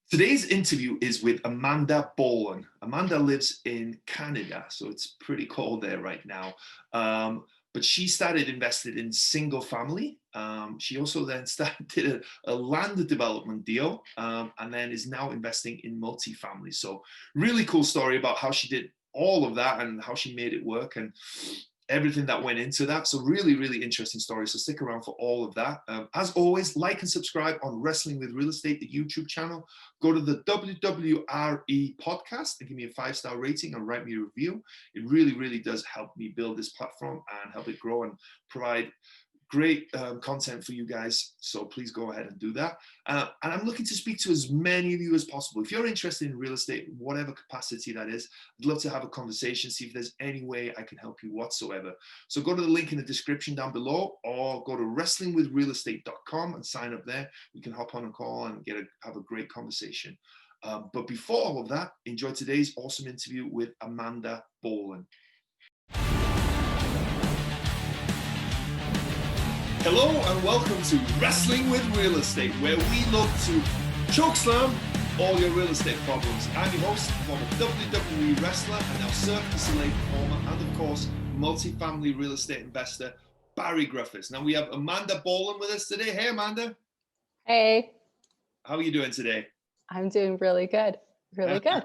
Today's interview is with Amanda Bolan. Amanda lives in Canada, so it's pretty cold there right now. But she started invested in single family. She also then started a land development deal and then is now investing in multifamily. So really cool story about how she did all of that and how she made it work and everything that went into that. So really, really interesting story. So stick around for all of that. As always, like and subscribe on Wrestling with Real Estate, the YouTube channel. Go to the WWRE Podcast and give me a 5-star rating and write me a review. It really, really does help me build this platform and help it grow and provide great content for you guys. So please go ahead and do that. And I'm looking to speak to as many of you as possible. If you're interested in real estate, whatever capacity that is, I'd love to have a conversation, see if there's any way I can help you whatsoever. So go to the link in the description down below or go to wrestlingwithrealestate.com and sign up there. We can hop on a call and have a great conversation. But before all of that, enjoy today's awesome interview with Amanda Bolan. Hello and welcome to Wrestling with Real Estate, where we look to chokeslam all your real estate problems. I'm your host, former WWE wrestler and now Cirque du Soleil performer, and of course, multifamily real estate investor, Barri Griffiths. Now we have Amanda Bolan with us today. Hey, Amanda. Hey. How are you doing today? I'm doing really good. Really good.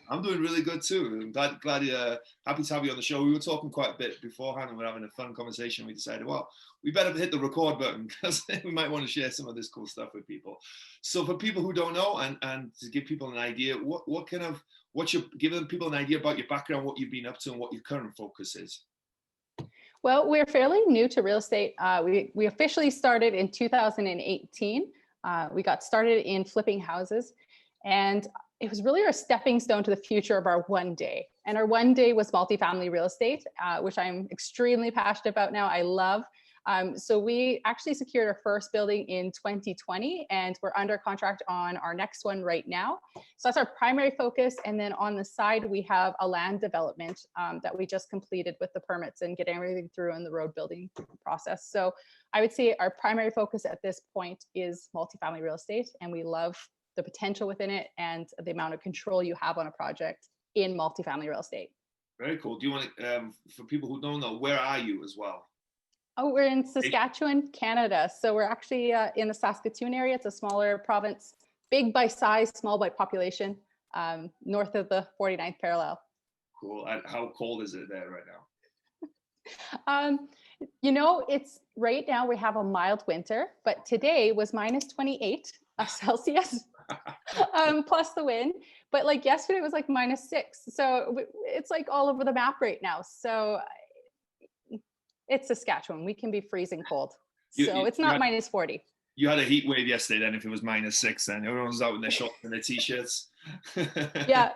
I'm doing really good too. I'm happy to have you on the show. We were talking quite a bit beforehand and we're having a fun conversation. We decided, well, we better hit the record button because we might want to share some of this cool stuff with people. So for people who don't know and to give people an idea, giving people an idea about your background, what you've been up to and what your current focus is. Well, we're fairly new to real estate. We officially started in 2018. We got started in flipping houses, and it was really our stepping stone to the future of our one day. And our one day was multifamily real estate, which I'm extremely passionate about now. I love. So we actually secured our first building in 2020, and we're under contract on our next one right now. So that's our primary focus. And then on the side, we have a land development that we just completed with the permits and getting everything through in the road building process. So I would say our primary focus at this point is multifamily real estate, and we love the potential within it and the amount of control you have on a project in multifamily real estate. Very cool. Do you want to, for people who don't know, where are you as well? Oh, we're in Saskatchewan, Canada. So we're actually in the Saskatoon area. It's a smaller province, big by size, small by population, north of the 49th parallel. Cool. And how cold is it there right now? It's right now we have a mild winter, but today was minus 28 Celsius. Plus the wind, but like yesterday was like minus 6, so it's like all over the map right now. So it's Saskatchewan, we can be freezing cold, so it's not minus 40. You had a heat wave yesterday then if it was minus 6, then everyone was out in their shorts and their t-shirts. yeah,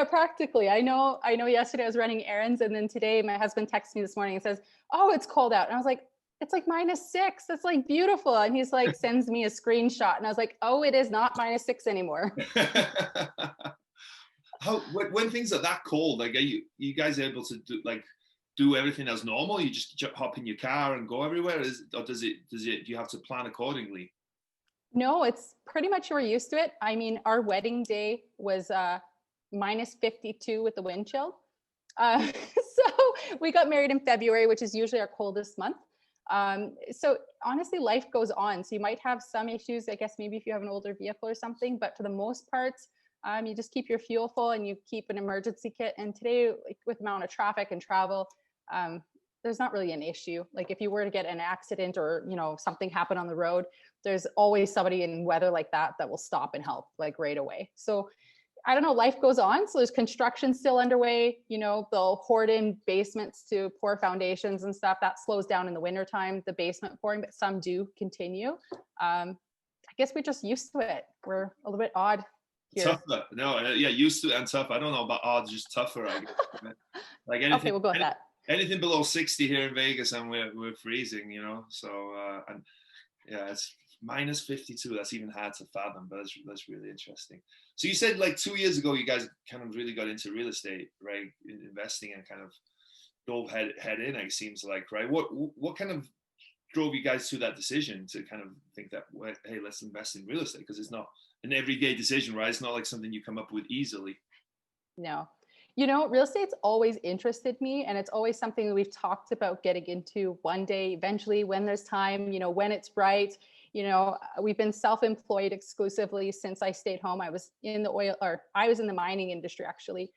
practically. I know yesterday I was running errands, and then today my husband texts me this morning and says, oh, it's cold out, and I was like, it's like minus 6. That's like beautiful. And he's like, sends me a screenshot. And I was like, oh, it is not minus 6 anymore. When things are that cold, like, are you guys able to do everything as normal? You just hop in your car and go everywhere? Or do you have to plan accordingly? No, it's pretty much we're used to it. I mean, our wedding day was minus 52 with the wind chill. So we got married in February, which is usually our coldest month. So honestly, life goes on. So you might have some issues, I guess, maybe if you have an older vehicle or something, but for the most part, you just keep your fuel full and you keep an emergency kit. And today, like, with the amount of traffic and travel, there's not really an issue. Like if you were to get an accident or, something happen on the road, there's always somebody in weather like that will stop and help like right away. So I don't know, life goes on. So there's construction still underway. They'll hoard in basements to pour foundations and stuff. That slows down in the wintertime, the basement pouring, but some do continue. I guess we're just used to it. We're a little bit odd here. Tougher. No, yeah, used to it and tough. I don't know about odd, just tougher, I guess. Like anything, okay, we'll go with that. Anything below 60 here in Vegas and we're freezing, So, it's minus 52. That's even hard to fathom, but that's really interesting. So you said like 2 years ago, you guys kind of really got into real estate, right? Investing and kind of dove head in, it seems like, right? What kind of drove you guys to that decision to kind of think that, hey, let's invest in real estate? Because it's not an everyday decision, right? It's not like something you come up with easily. No. You know, real estate's always interested me, and it's always something that we've talked about getting into one day, eventually, when there's time, you know, when it's right. You know, we've been self-employed exclusively since I stayed home. I was in the mining industry actually,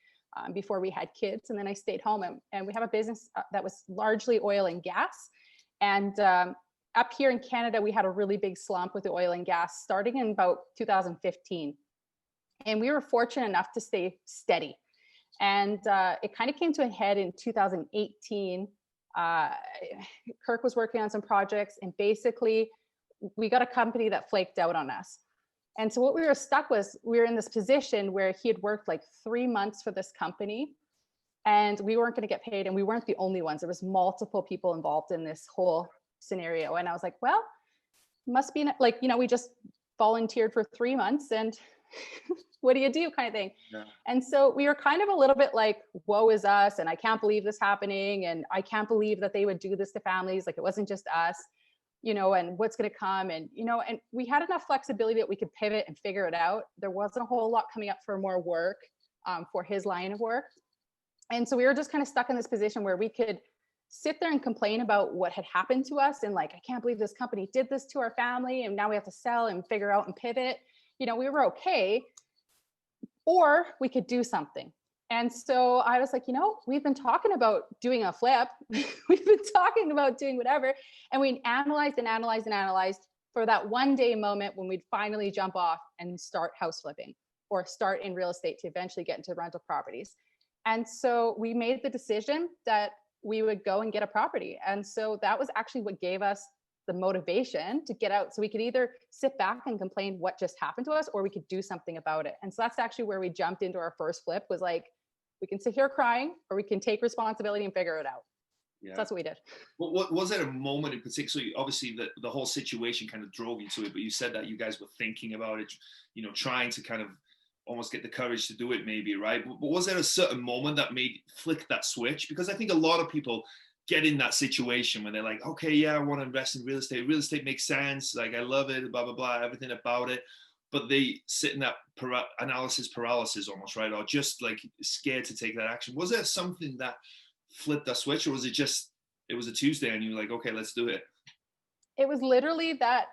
before we had kids, and then I stayed home, and we have a business that was largely oil and gas. And up here in Canada, we had a really big slump with the oil and gas starting in about 2015. And we were fortunate enough to stay steady. And it kind of came to a head in 2018. Kirk was working on some projects, and basically we got a company that flaked out on us. And so what we were stuck was, we were in this position where he had worked like 3 months for this company, and we weren't going to get paid. And we weren't the only ones. There was multiple people involved in this whole scenario. And I was like, well, must be like, you know, we just volunteered for 3 months, and what do you do, kind of thing. Yeah. And so we were kind of a little bit like, woe is us, and I can't believe this happening, and I can't believe that they would do this to families. Like, it wasn't just us, you know, and what's going to come. And, you know, and we had enough flexibility that we could pivot and figure it out. There wasn't a whole lot coming up for more work for his line of work. And so we were just kind of stuck in this position where we could sit there and complain about what had happened to us, and like, I can't believe this company did this to our family, and now we have to sell and figure out and pivot. You know, we were okay, or we could do something. And so I was like, you know, we've been talking about doing a flip. We've been talking about doing whatever. And we analyzed and analyzed and analyzed for that one day moment when we'd finally jump off and start house flipping, or start in real estate to eventually get into rental properties. And so we made the decision that we would go and get a property. And so that was actually what gave us the motivation to get out. So we could either sit back and complain what just happened to us, or we could do something about it. And so that's actually where we jumped into our first flip, was like, we can sit here crying, or we can take responsibility and figure it out. Yeah. So that's what we did. Well, what was there a moment in particular? So obviously the whole situation kind of drove you to it, but you said that you guys were thinking about it, you know, trying to kind of almost get the courage to do it maybe, right? But was there a certain moment that made flick that switch? Because I think a lot of people get in that situation when they're like, okay, yeah, I want to invest in real estate. Real estate makes sense. Like, I love it, blah, blah, blah, everything about it. But they sit in that analysis paralysis almost, right? Or just like scared to take that action. Was there something that flipped that switch, or was it just, it was a Tuesday and you were like, okay, let's do it? It was literally that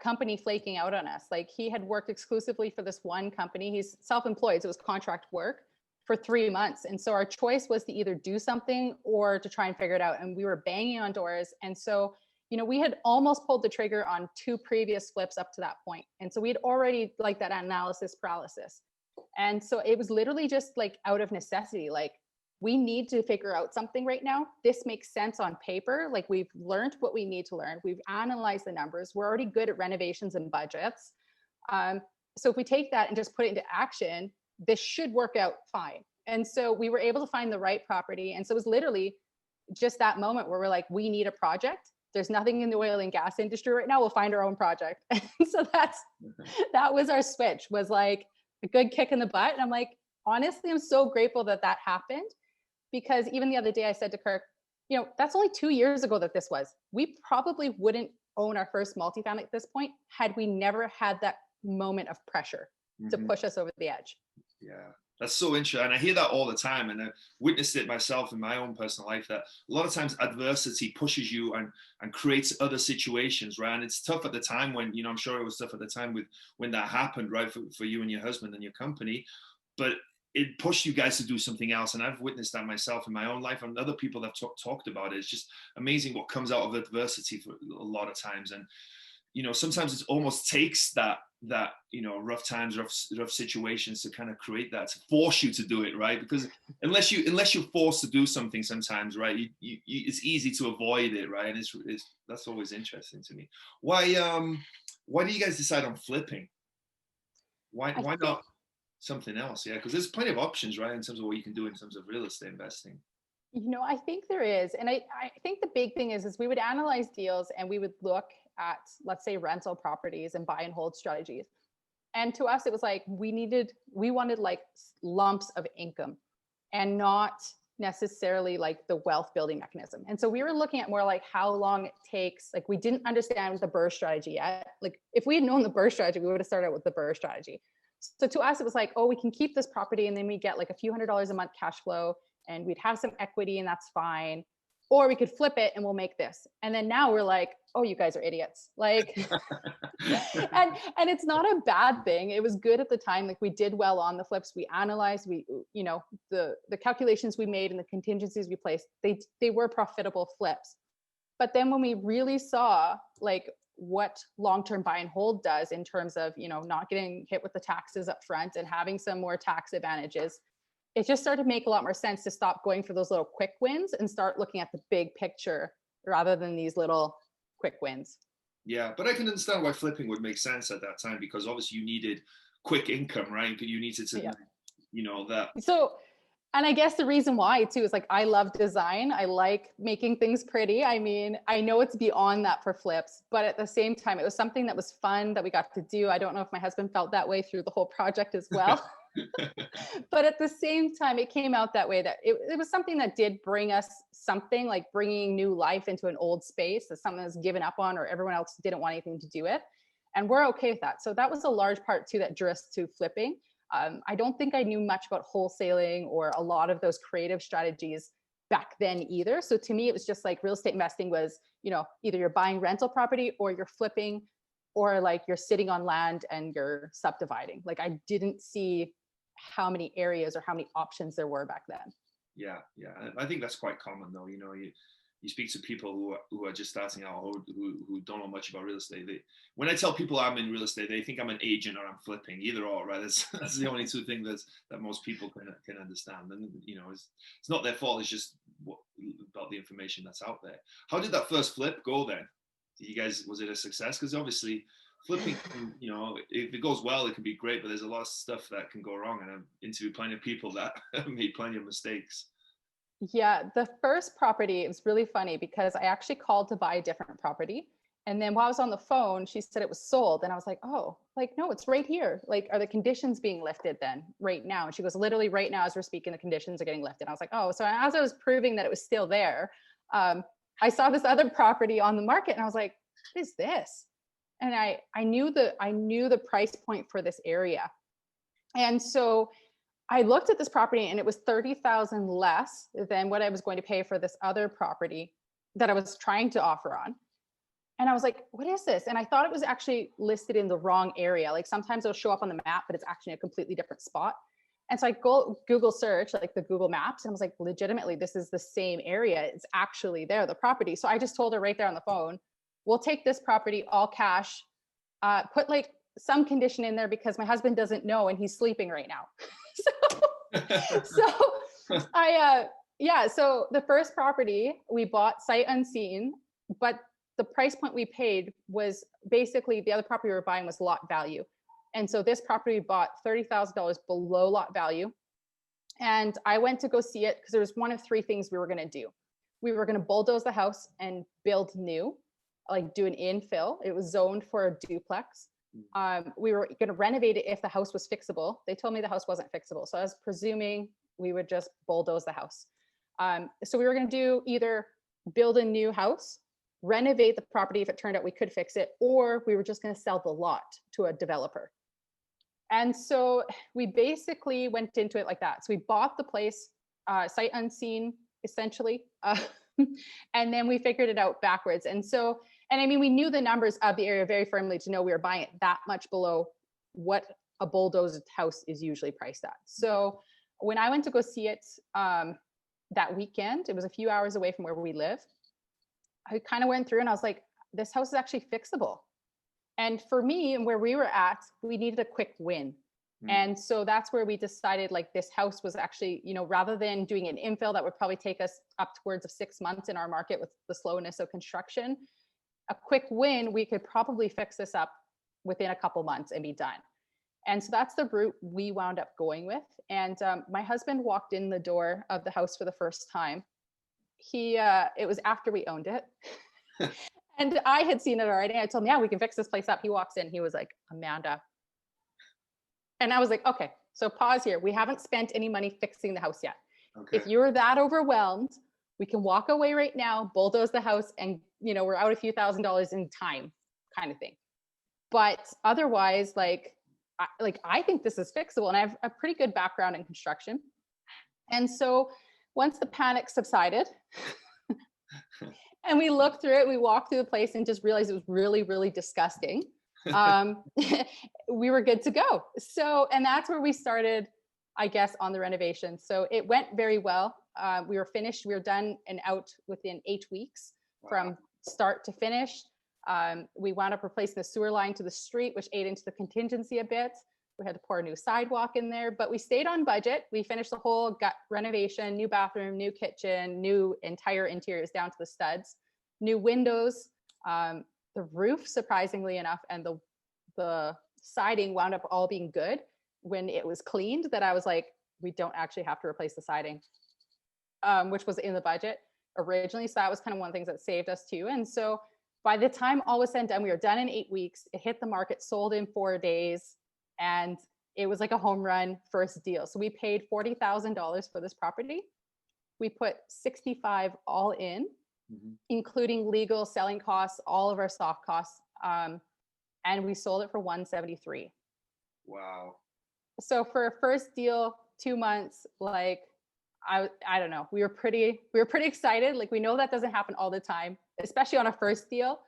company flaking out on us. Like, he had worked exclusively for this one company. He's self-employed, so it was contract work for 3 months. And so our choice was to either do something or to try and figure it out. And we were banging on doors. And so, you know, we had almost pulled the trigger on 2 previous flips up to that point. And so we'd already like that analysis paralysis. And so it was literally just like out of necessity, like, we need to figure out something right now. This makes sense on paper. Like, we've learned what we need to learn. We've analyzed the numbers. We're already good at renovations and budgets. So if we take that and just put it into action, this should work out fine. And so we were able to find the right property. And so it was literally just that moment where we're like, we need a project. There's nothing in the oil and gas industry right now. We'll find our own project. And so that was our switch, was like a good kick in the butt. And I'm like, honestly, I'm so grateful that happened, because even the other day I said to Kirk, you know, that's only 2 years ago that this was. We probably wouldn't own our first multifamily at this point had we never had that moment of pressure to push us over the edge. Yeah, that's so interesting. And I hear that all the time, and I've witnessed it myself in my own personal life, that a lot of times adversity pushes you and creates other situations, right? And it's tough at the time when, you know, I'm sure it was tough at the time when that happened, right, for you and your husband and your company, but it pushed you guys to do something else. And I've witnessed that myself in my own life, and other people that have talked about it. It's just amazing what comes out of adversity for a lot of times. And, you know, sometimes it almost takes that, you know, rough times, rough situations to kind of create that, to force you to do it, right? Because unless you're forced to do something sometimes, right, it's easy to avoid it, right? And it's that's always interesting to me. Why do you guys decide on flipping? Why not something else? Yeah, because there's plenty of options, right, in terms of what you can do in terms of real estate investing. You know, I think there is. And I think the big thing is we would analyze deals, and we would look at, let's say, rental properties and buy and hold strategies. And to us, it was like, we wanted like lumps of income, and not necessarily like the wealth building mechanism. And so we were looking at more like how long it takes. Like we didn't understand the BRRRR strategy yet. Like if we had known the BRRRR strategy, we would have started out with the BRRRR strategy. So to us, it was like, oh, we can keep this property and then we get like a few $100s a month cash flow and we'd have some equity and that's fine. Or we could flip it and we'll make this. And then now we're like, oh, you guys are idiots. Like, and it's not a bad thing. It was good at the time. Like we did well on the flips. We analyzed, the calculations we made and the contingencies we placed, they were profitable flips. But then when we really saw like what long-term buy and hold does in terms of, not getting hit with the taxes up front and having some more tax advantages, it just started to make a lot more sense to stop going for those little quick wins and start looking at the big picture rather than these little quick wins. Yeah, but I can understand why flipping would make sense at that time, because obviously you needed quick income, right? You needed to, that. So, and I guess the reason why too is like, I love design. I like making things pretty. I mean, I know it's beyond that for flips, but at the same time, it was something that was fun that we got to do. I don't know if my husband felt that way through the whole project as well. But at the same time, it came out that way, that it was something that did bring us something, like bringing new life into an old space. That's something that's given up on or everyone else didn't want anything to do with. And we're okay with that. So that was a large part too that drew us to flipping. I don't think I knew much about wholesaling or a lot of those creative strategies back then either. So to me, it was just like real estate investing was, either you're buying rental property or you're flipping, or like you're sitting on land and you're subdividing. Like I didn't see how many areas or how many options there were back then. Yeah. I think that's quite common though. You speak to people who are just starting out, who don't know much about real estate. When I tell people I'm in real estate, they think I'm an agent or I'm flipping, either or, right? That's the only two things that most people can understand. And it's not their fault. It's just about the information that's out there. How did that first flip go then? Was it a success? Because obviously flipping, if it goes well, it can be great, but there's a lot of stuff that can go wrong. And I've interviewed plenty of people that have made plenty of mistakes. Yeah, the first property, it was really funny because I actually called to buy a different property. And then while I was on the phone, she said it was sold. And I was like, oh, like, no, it's right here. Like, are the conditions being lifted then right now? And she goes, literally right now, as we're speaking, the conditions are getting lifted. And I was like, oh, so as I was proving that it was still there, I saw this other property on the market and I was like, what is this? And I knew the price point for this area. And so I looked at this property and it was 30,000 less than what I was going to pay for this other property that I was trying to offer on. And I was like, what is this? And I thought it was actually listed in the wrong area. Like sometimes it'll show up on the map, but it's actually a completely different spot. And so I go Google search, like the Google Maps, and I was like, legitimately, this is the same area. It's actually there, the property. So I just told her right there on the phone, we'll take this property all cash, put like some condition in there because my husband doesn't know and he's sleeping right now. So the first property we bought sight unseen, but the price point we paid was basically the other property we were buying was lot value. And so this property we bought $30,000 below lot value. And I went to go see it because there was one of three things we were going to do. We were going to bulldoze the house and build new, like do an infill. It was zoned for a duplex. We were going to renovate it if the house was fixable. They told me the house wasn't fixable. So I was presuming we would just bulldoze the house. So we were going to do either build a new house, renovate the property if it turned out we could fix it, or we were just going to sell the lot to a developer. And so we basically went into it like that. So we bought the place sight unseen, essentially. And then we figured it out backwards. And I mean, we knew the numbers of the area very firmly to know we were buying it that much below what a bulldozed house is usually priced at. So when I went to go see it that weekend, it was a few hours away from where we live. I kind of went through and I was like, this house is actually fixable. And for me and where we were at, we needed a quick win. And so that's where we decided like this house was actually, rather than doing an infill that would probably take us upwards of 6 months in our market with the slowness of construction, a quick win, we could probably fix this up within a couple months and be done. And so that's the route we wound up going with. And my husband walked in the door of the house for the first time. It was after we owned it. And I had seen it already. I told him, yeah, we can fix this place up. He walks in, he was like, Amanda. And I was like, okay, so pause here. We haven't spent any money fixing the house yet. Okay. If you're that overwhelmed, we can walk away right now, bulldoze the house, and we're out a few $1,000s in time, kind of thing. But otherwise, I think this is fixable, and I have a pretty good background in construction. And so once the panic subsided and we looked through it, we walked through the place and just realized it was really, really disgusting. We were good to go. So, and that's where we started, I guess, on the renovation. So it went very well. We were finished. We were done and out within 8 weeks. Wow. From start to finish. We wound up replacing the sewer line to the street, which ate into the contingency a bit. We had to pour a new sidewalk in there, but we stayed on budget. We finished the whole gut renovation, new bathroom, new kitchen, new entire interiors down to the studs, new windows, the roof, surprisingly enough, and the siding wound up all being good when it was cleaned, that I was like, we don't actually have to replace the siding, which was in the budget originally. So that was kind of one of the things that saved us too. And so by the time all was said and done, we were done in 8 weeks. It hit the market, sold in 4 days. And it was like a home run first deal. So we paid $40,000 for this property. We put 65 all in, including legal, selling costs, all of our soft costs. And we sold it for $173. Wow. So for a first deal, 2 months, I don't know. We were pretty excited. Like, we know that doesn't happen all the time, especially on a first deal.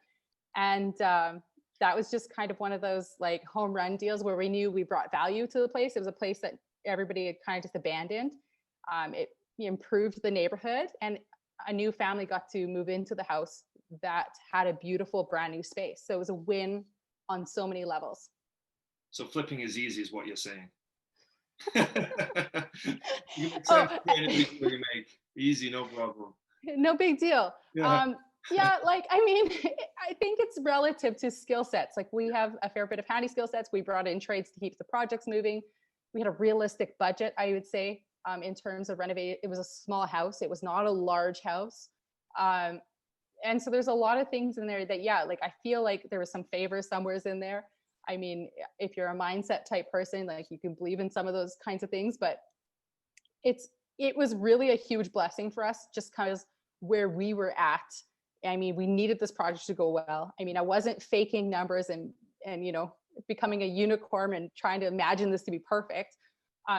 And that was just kind of one of those like home run deals where we knew we brought value to the place. It was a place that everybody had kind of just abandoned. It improved the neighborhood, and a new family got to move into the house that had a beautiful brand new space. So it was a win on so many levels. So flipping is easy is what you're saying. You make easy, no problem. No big deal. Yeah. Yeah, I think it's relative to skill sets. Like, we have a fair bit of handy skill sets. We brought in trades to keep the projects moving. We had a realistic budget, I would say, in terms of renovating. It was a small house. It was not a large house. And so there's a lot of things in there that, I feel like there was some favors somewheres in there. I mean, if you're a mindset type person, you can believe in some of those kinds of things, but it was really a huge blessing for us, just because where we were at. I mean, we needed this project to go well. I mean, I wasn't faking numbers and becoming a unicorn and trying to imagine this to be perfect.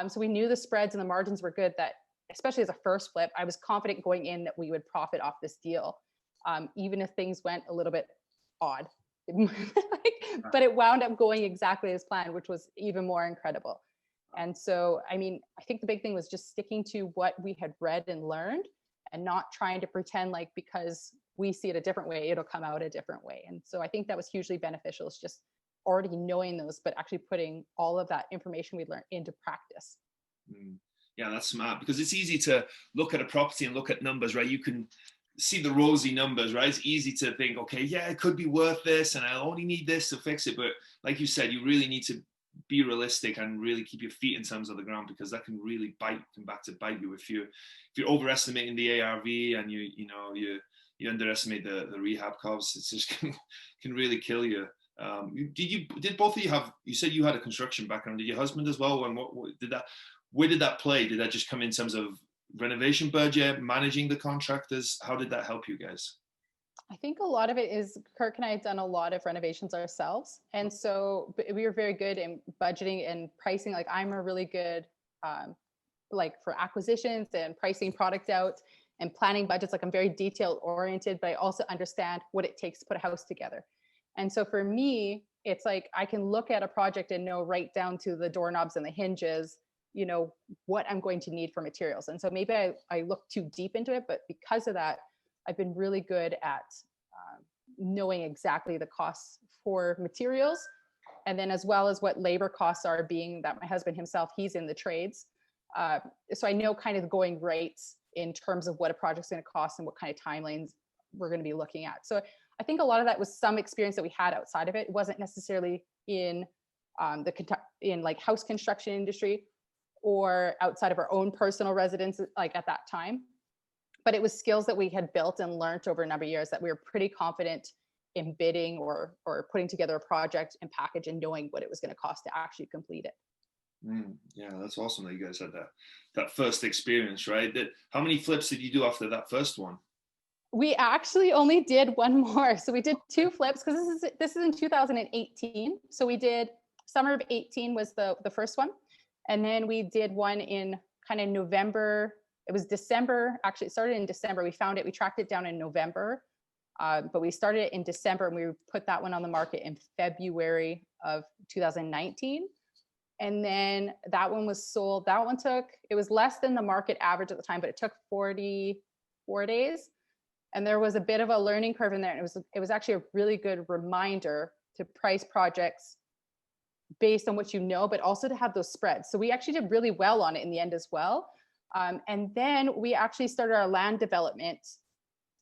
So we knew the spreads and the margins were good, that especially as a first flip, I was confident going in that we would profit off this deal, even if things went a little bit odd. But it wound up going exactly as planned, which was even more incredible. And so, I mean, I think the big thing was just sticking to what we had read and learned, and not trying to pretend like because we see it a different way, it'll come out a different way. And so I think that was hugely beneficial. It's just already knowing those, but actually putting all of that information we learned into practice. Yeah, that's smart, because it's easy to look at a property and look at numbers, right? You can see the rosy numbers, right? It's easy to think, okay, yeah, it could be worth this, and I only need this to fix it. But like you said, you really need to be realistic and really keep your feet in terms of the ground, because that can really come back to bite you if you're overestimating the ARV and you underestimate the rehab costs. It's just can really kill you. Did both of you have? You said you had a construction background. Did your husband as well? And what did that? Where did that play? Did that just come in terms of renovation budget, managing the contractors? How did that help you guys? I think a lot of it is Kirk and I had done a lot of renovations ourselves. And so we were very good in budgeting and pricing. Like, I'm a really good, for acquisitions and pricing product out and planning budgets. Like, I'm very detail oriented, but I also understand what it takes to put a house together. And so for me, it's like, I can look at a project and know right down to the doorknobs and the hinges, what I'm going to need for materials. And so maybe I look too deep into it, but because of that, I've been really good at knowing exactly the costs for materials, and then as well as what labor costs are, being that my husband himself, he's in the trades. So I know kind of the going rates in terms of what a project's going to cost and what kind of timelines we're going to be looking at. So I think a lot of that was some experience that we had outside of it. It wasn't necessarily in house construction industry or outside of our own personal residence, like at that time. But it was skills that we had built and learned over a number of years that we were pretty confident in bidding or putting together a project and package and knowing what it was going to cost to actually complete it. Yeah, that's awesome that you guys had that first experience, right? How many flips did you do after that first one? We actually only did one more. So we did 2 flips because this is in 2018. So we did summer of 18 was the first one. And then we did one in kind of November. It was December. Actually, it started in December. We found it. We tracked it down in November. But we started it in December and we put that one on the market in February of 2019. And then that one was sold. That one it was less than the market average at the time, but it took 44 days. And there was a bit of a learning curve in there. And it was actually a really good reminder to price projects based on what you know, but also to have those spreads. So we actually did really well on it in the end as well. And then we actually started our land development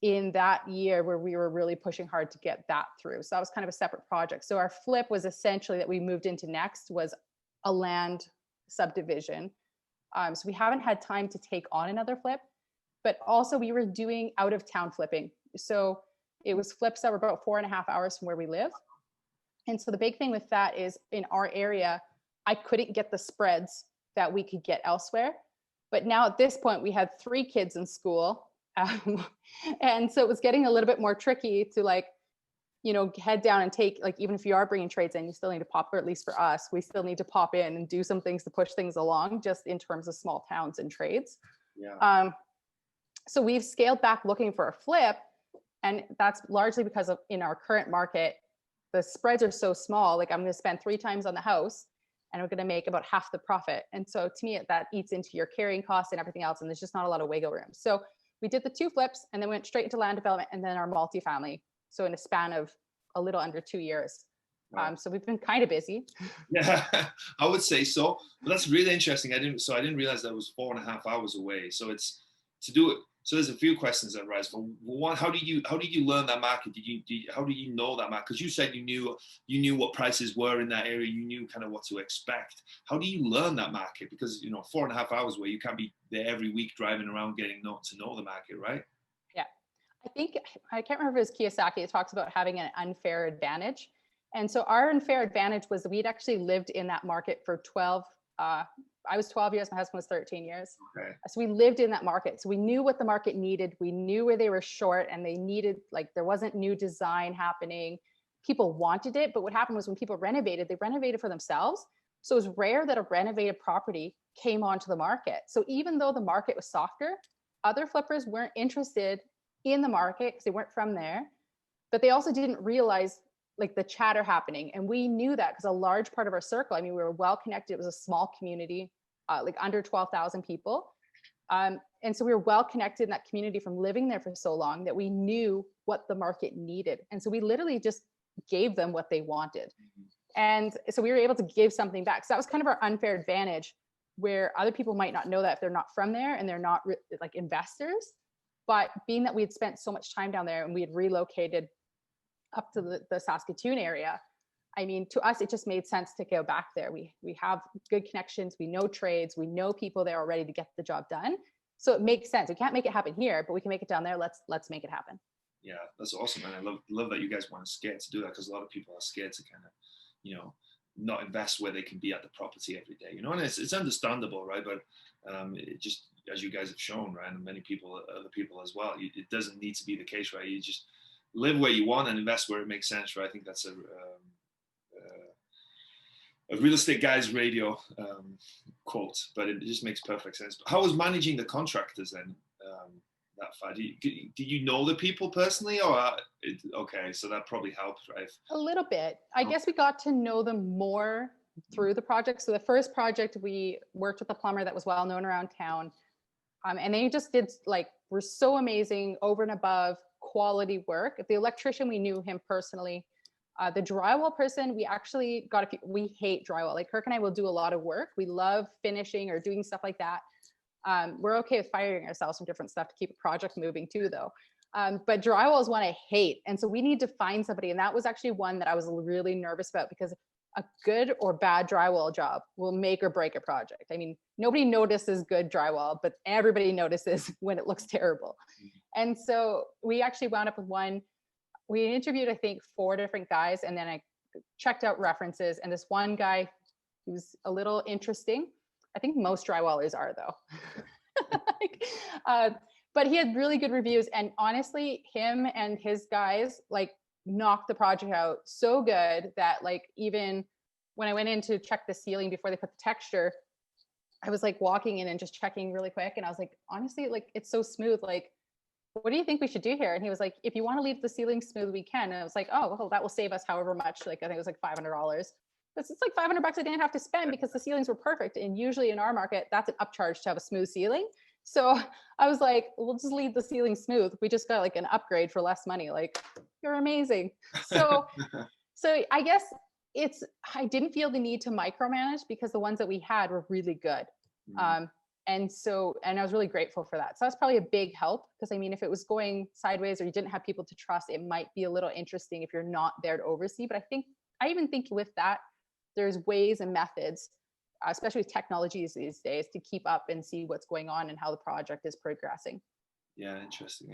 in that year where we were really pushing hard to get that through. So that was kind of a separate project. So our flip was essentially that we moved into next was a land subdivision. So we haven't had time to take on another flip, but also we were doing out of town flipping. So it was flips that were about 4.5 hours from where we live. And so the big thing with that is in our area, I couldn't get the spreads that we could get elsewhere. But now at this point, we had 3 kids in school. And so it was getting a little bit more tricky to head down and take, even if you are bringing trades in, you still need to pop, or at least for us, we still need to pop in and do some things to push things along just in terms of small towns and trades. Yeah. So we've scaled back looking for a flip. And that's largely because in our current market, the spreads are so small. I'm going to spend 3 times on the house and we're going to make about half the profit. And so to me, that eats into your carrying costs and everything else. And there's just not a lot of wiggle room. So we did the 2 flips and then went straight into land development and then our multifamily. So in a span of a little under 2 years. Wow. So we've been kind of busy. Yeah, I would say so. But that's really interesting. I didn't realize that was 4.5 hours away. So it's to do it. So there's a few questions that rise. But one, how did you learn that market? How do you know that market? Because you said you knew what prices were in that area. You knew kind of what to expect. How do you learn that market? Because 4.5 hours away, you can't be there every week driving around getting to know the market, right? Yeah, I can't remember if it was Kiyosaki. It talks about having an unfair advantage, and so our unfair advantage was we'd actually lived in that market for 12. I was 12 years, my husband was 13 years. Okay. So we lived in that market. So we knew what the market needed. We knew where they were short and they needed, there wasn't new design happening. People wanted it. But what happened was when people renovated, they renovated for themselves. So it was rare that a renovated property came onto the market. So even though the market was softer, other flippers weren't interested in the market because they weren't from there. But they also didn't realize the chatter happening. And we knew that because a large part of our circle, we were well connected. It was a small community, under 12,000 people. And so we were well connected in that community from living there for so long that we knew what the market needed. And so we literally just gave them what they wanted. And so we were able to give something back. So that was kind of our unfair advantage, where other people might not know that if they're not from there and they're not investors. But being that we had spent so much time down there and we had relocated up to the Saskatoon area, to us, it just made sense to go back there. We have good connections. We know trades. We know people there already to get the job done. So it makes sense. We can't make it happen here, but we can make it down there. Let's make it happen. Yeah, that's awesome. And I love that you guys weren't scared to do that, because a lot of people are scared to kind of, not invest where they can be at the property every day, and it's understandable, right? But it just, as you guys have shown, right, and many people, other people as well, it doesn't need to be the case, right? You just live where you want and invest where it makes sense, right? I think that's a real estate guy's radio quote, but it just makes perfect sense. But how was managing the contractors then that far? Did you know the people personally, or okay, so that probably helped, right? A little bit. I guess we got to know them more through the project. So the first project, we worked with a plumber that was well known around town, and they just did were so amazing, over and above quality work. The electrician, we knew him personally. The drywall person, we actually got we hate drywall. Kirk and I will do a lot of work. We love finishing or doing stuff like that. We're okay with firing ourselves from different stuff to keep a project moving too, though. But drywall is one I hate. And so we need to find somebody. And that was actually one that I was really nervous about, because a good or bad drywall job will make or break a project. Nobody notices good drywall, but everybody notices when it looks terrible. And so we actually wound up with one. We interviewed, I think, 4 different guys, and then I checked out references. And this one guy, he was a little interesting. I think most drywallers are though. Like, but he had really good reviews, and honestly, him and his guys like knocked the project out so good that like even when I went in to check the ceiling before they put the texture, I was like walking in and just checking really quick, and I was like, honestly, like it's so smooth. Like, what do you think we should do here? And he was like, if you want to leave the ceiling smooth, we can. And I was like, oh, well, that will save us however much. Like I think it was like $500. It's like $500 I didn't have to spend because the ceilings were perfect. And usually in our market, that's an upcharge to have a smooth ceiling. So I was like, we'll just leave the ceiling smooth. We just got like an upgrade for less money. Like, you're amazing. So I guess I didn't feel the need to micromanage because the ones that we had were really good. And I was really grateful for that. So that's probably a big help, because I mean, if it was going sideways or you didn't have people to trust, it might be a little interesting if you're not there to oversee. But I even think with that, there's ways and methods, especially with technologies these days, to keep up and see what's going on and how the project is progressing. Yeah, interesting.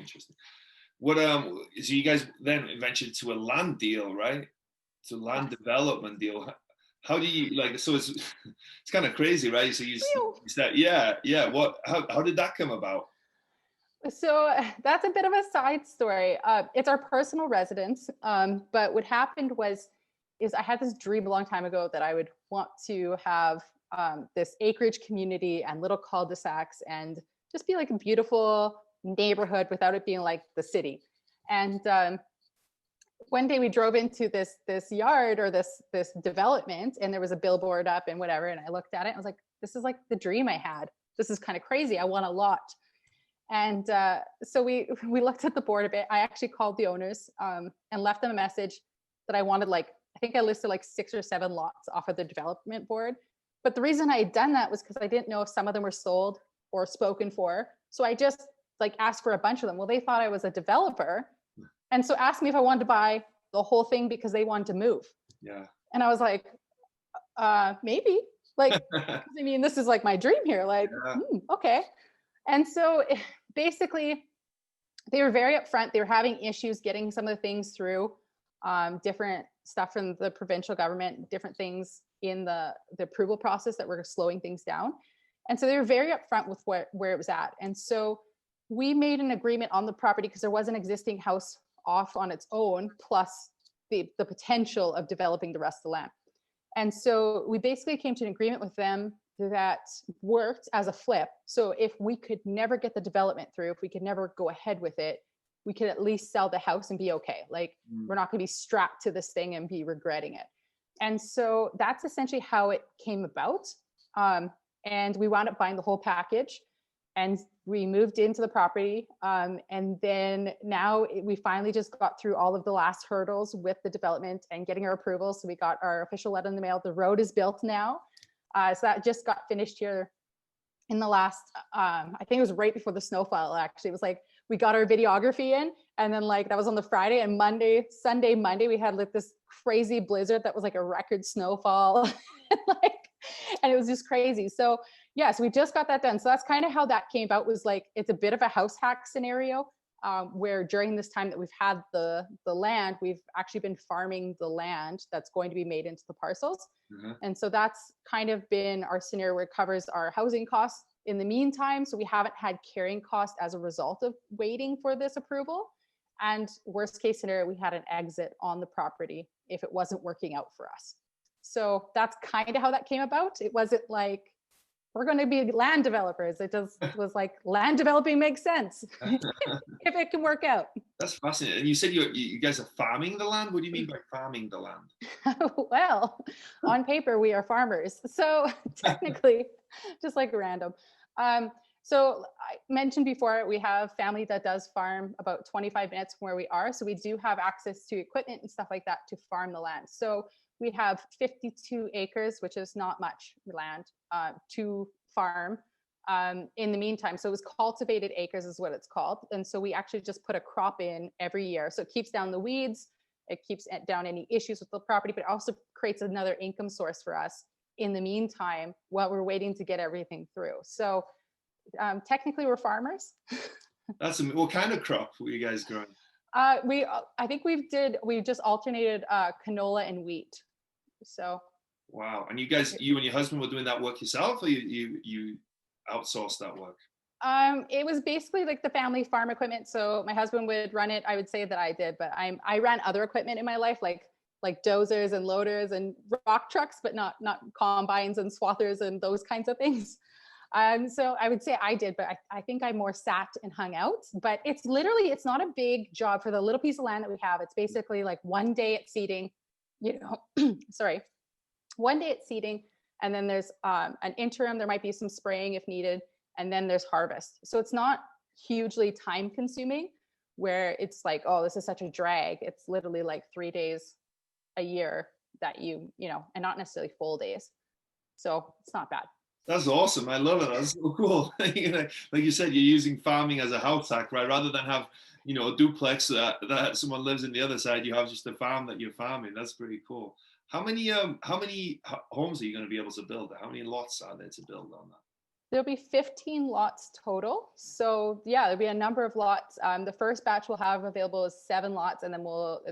What so you guys then ventured to a land deal, right? To land development deal. How do you like? So it's kind of crazy, right? So you start, yeah. What? How did that come about? So that's a bit of a side story. It's our personal residence, but what happened is I had this dream a long time ago that I would want to have this acreage community and little cul-de-sacs and just be like a beautiful neighborhood without it being like the city. And one day we drove into this yard or this development, and there was a billboard up and whatever. And I looked at it and I was like, this is like the dream I had. This is kind of crazy. I want a lot. And so we looked at the board a bit. I actually called the owners and left them a message that I wanted, like, I think I listed like 6 or 7 lots off of the development board. But the reason I had done that was because I didn't know if some of them were sold or spoken for. So I just like asked for a bunch of them. Well, they thought I was a developer. And so asked me if I wanted to buy the whole thing because they wanted to move. Yeah. And I was like, maybe. Like, I mean, this is like my dream here. Like, okay. And so basically, they were very upfront. They were having issues getting some of the things through, different stuff from the provincial government, different things in the approval process that were slowing things down. And so they were very upfront with where it was at. And so we made an agreement on the property because there was an existing house off on its own, plus the potential of developing the rest of the land. And so we basically came to an agreement with them that worked as a flip. So if we could never get the development through, if we could never go ahead with it, we could at least sell the house and be okay. Like, we're not going to be strapped to this thing and be regretting it. And so that's essentially how it came about. And we wound up buying the whole package, and we moved into the property. And then now we finally just got through all of the last hurdles with the development and getting our approvals. So we got our official letter in the mail. The road is built now. So that just got finished here in the last, I think it was right before the snowfall, actually. It was like, we got our videography in, and then like that was on the Friday, and Sunday, Monday, we had like this crazy blizzard that was like a record snowfall. And it was just crazy. So yes, we just got that done. So that's kind of how that came about, was like, it's a bit of a house hack scenario, where during this time that we've had the land, we've actually been farming the land that's going to be made into the parcels. And so that's kind of been our scenario where it covers our housing costs in the meantime. So we haven't had carrying costs as a result of waiting for this approval. And worst case scenario, we had an exit on the property if it wasn't working out for us. So that's kind of how that came about. It wasn't like, we're going to be land developers. It just was like, land developing makes sense if it can work out. That's fascinating. And you said you guys are farming the land. What do you mean by farming the land? Well, on paper, we are farmers. So technically, just like random. So I mentioned before, we have family that does farm about 25 minutes from where we are. So we do have access to equipment and stuff like that to farm the land. So we have 52 acres, which is not much land, to farm in the meantime. So it was cultivated acres is what it's called. And so we actually just put a crop in every year. So it keeps down the weeds, it keeps down any issues with the property, but it also creates another income source for us in the meantime while we're waiting to get everything through. So technically we're farmers. What kind of crop were you guys growing? I think we just alternated canola and wheat. So Wow. And you and your husband were doing that work yourself, or you outsourced that work? It was basically like the family farm equipment. So my husband would run it. I would say that I did, but I ran other equipment in my life, like dozers and loaders and rock trucks, but not combines and swathers and those kinds of things. So I would say I did, but I think I more sat and hung out. But it's not a big job for the little piece of land that we have. It's basically like one day at seeding, sorry, one day at seeding, and then there's an interim. There might be some spraying if needed, and then there's harvest. So it's not hugely time consuming where it's like, oh, this is such a drag. It's literally like 3 days a year that and not necessarily full days. So it's not bad. That's awesome. I love it. That's so cool. Like you said, you're using farming as a house hack, right? Rather than have, a duplex that someone lives in the other side, you have just a farm that you're farming. That's pretty cool. How many homes are you going to be able to build? How many lots are there to build on that? There'll be 15 lots total. So yeah, there'll be a number of lots. The first batch we'll have available is 7 lots, and then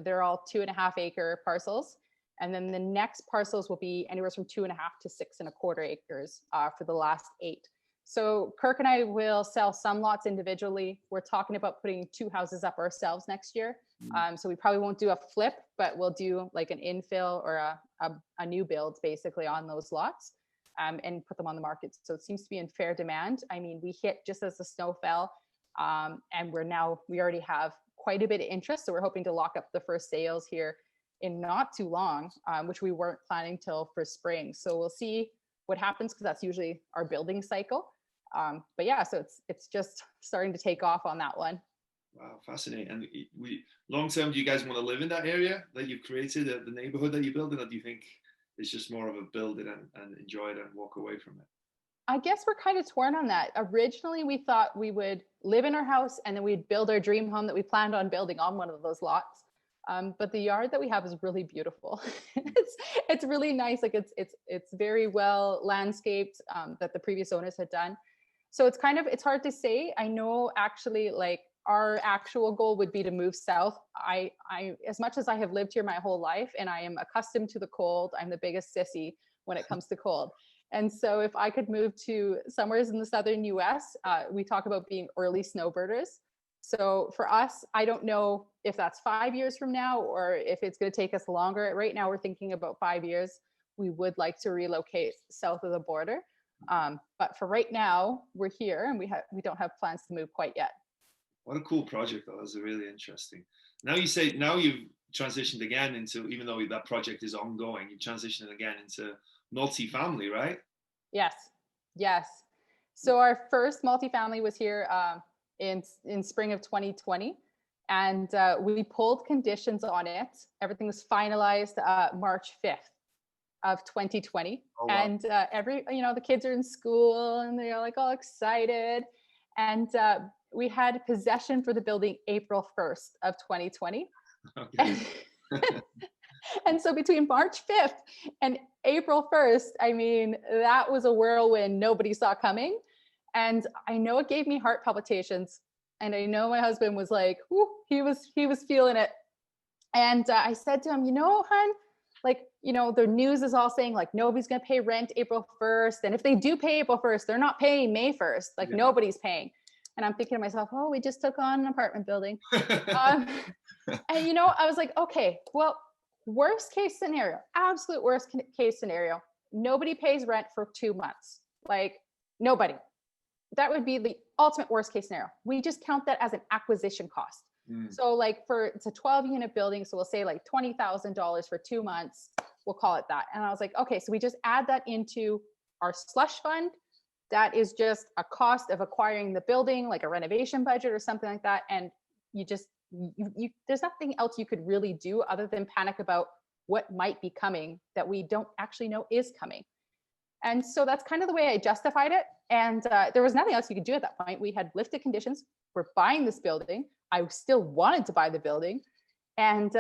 they're all 2.5 acre parcels. And then the next parcels will be anywhere from 2.5 to 6.25 acres for the last 8. So Kirk and I will sell some lots individually. We're talking about putting 2 houses up ourselves next year. So we probably won't do a flip, but we'll do like an infill or a new build basically on those lots and put them on the market. So it seems to be in fair demand. I mean, we hit just as the snow fell, and we already have quite a bit of interest. So we're hoping to lock up the first sales here in not too long, which we weren't planning till for spring. So we'll see what happens, because that's usually our building cycle. But yeah, so it's just starting to take off on that one. Wow, fascinating. And long term, do you guys want to live in that area that you've created, the neighborhood that you're building, or do you think it's just more of a build it and enjoy it and walk away from it? I guess we're kind of torn on that. Originally, we thought we would live in our house and then we'd build our dream home that we planned on building on one of those lots. But the yard that we have is really beautiful. It's really nice. Like it's very well landscaped, that the previous owners had done. So it's hard to say. I know actually, like, our actual goal would be to move south. I as much as I have lived here my whole life and I am accustomed to the cold, I'm the biggest sissy when it comes to cold. And so if I could move to somewhere in the southern US, we talk about being early snowbirders. So for us, I don't know if that's 5 years from now or if it's going to take us longer. Right now, we're thinking about 5 years. We would like to relocate south of the border. But for right now, we're here and we don't have plans to move quite yet. What a cool project, though. That's really interesting. Now you've transitioned again into, even though that project is ongoing, you've transitioned again into multifamily, right? Yes. So our first multifamily was here in spring of 2020, and we pulled conditions on it. Everything was finalized March 5th of 2020. Oh, wow. And the kids are in school and they're like all excited. And we had possession for the building April 1st of 2020. Okay. And so between March 5th and April 1st, I mean, that was a whirlwind nobody saw coming. And I know it gave me heart palpitations. And I know my husband was like, whoo, he was feeling it. And I said to him, hon, like, the news is all saying like nobody's going to pay rent April 1st. And if they do pay April 1st, they're not paying May 1st. Like nobody's paying. And I'm thinking to myself, oh, we just took on an apartment building. And, I was like, okay, well, worst case scenario, absolute worst case scenario, nobody pays rent for 2 months. Like nobody. That would be the ultimate worst case scenario. We just count that as an acquisition cost. So like it's a 12 unit building. So we'll say like $20,000 for 2 months. We'll call it that. And I was like, okay, so we just add that into our slush fund. That is just a cost of acquiring the building, like a renovation budget or something like that. And you there's nothing else you could really do other than panic about what might be coming that we don't actually know is coming. And so that's kind of the way I justified it. And there was nothing else you could do at that point. We had lifted conditions. We're buying this building. I still wanted to buy the building. And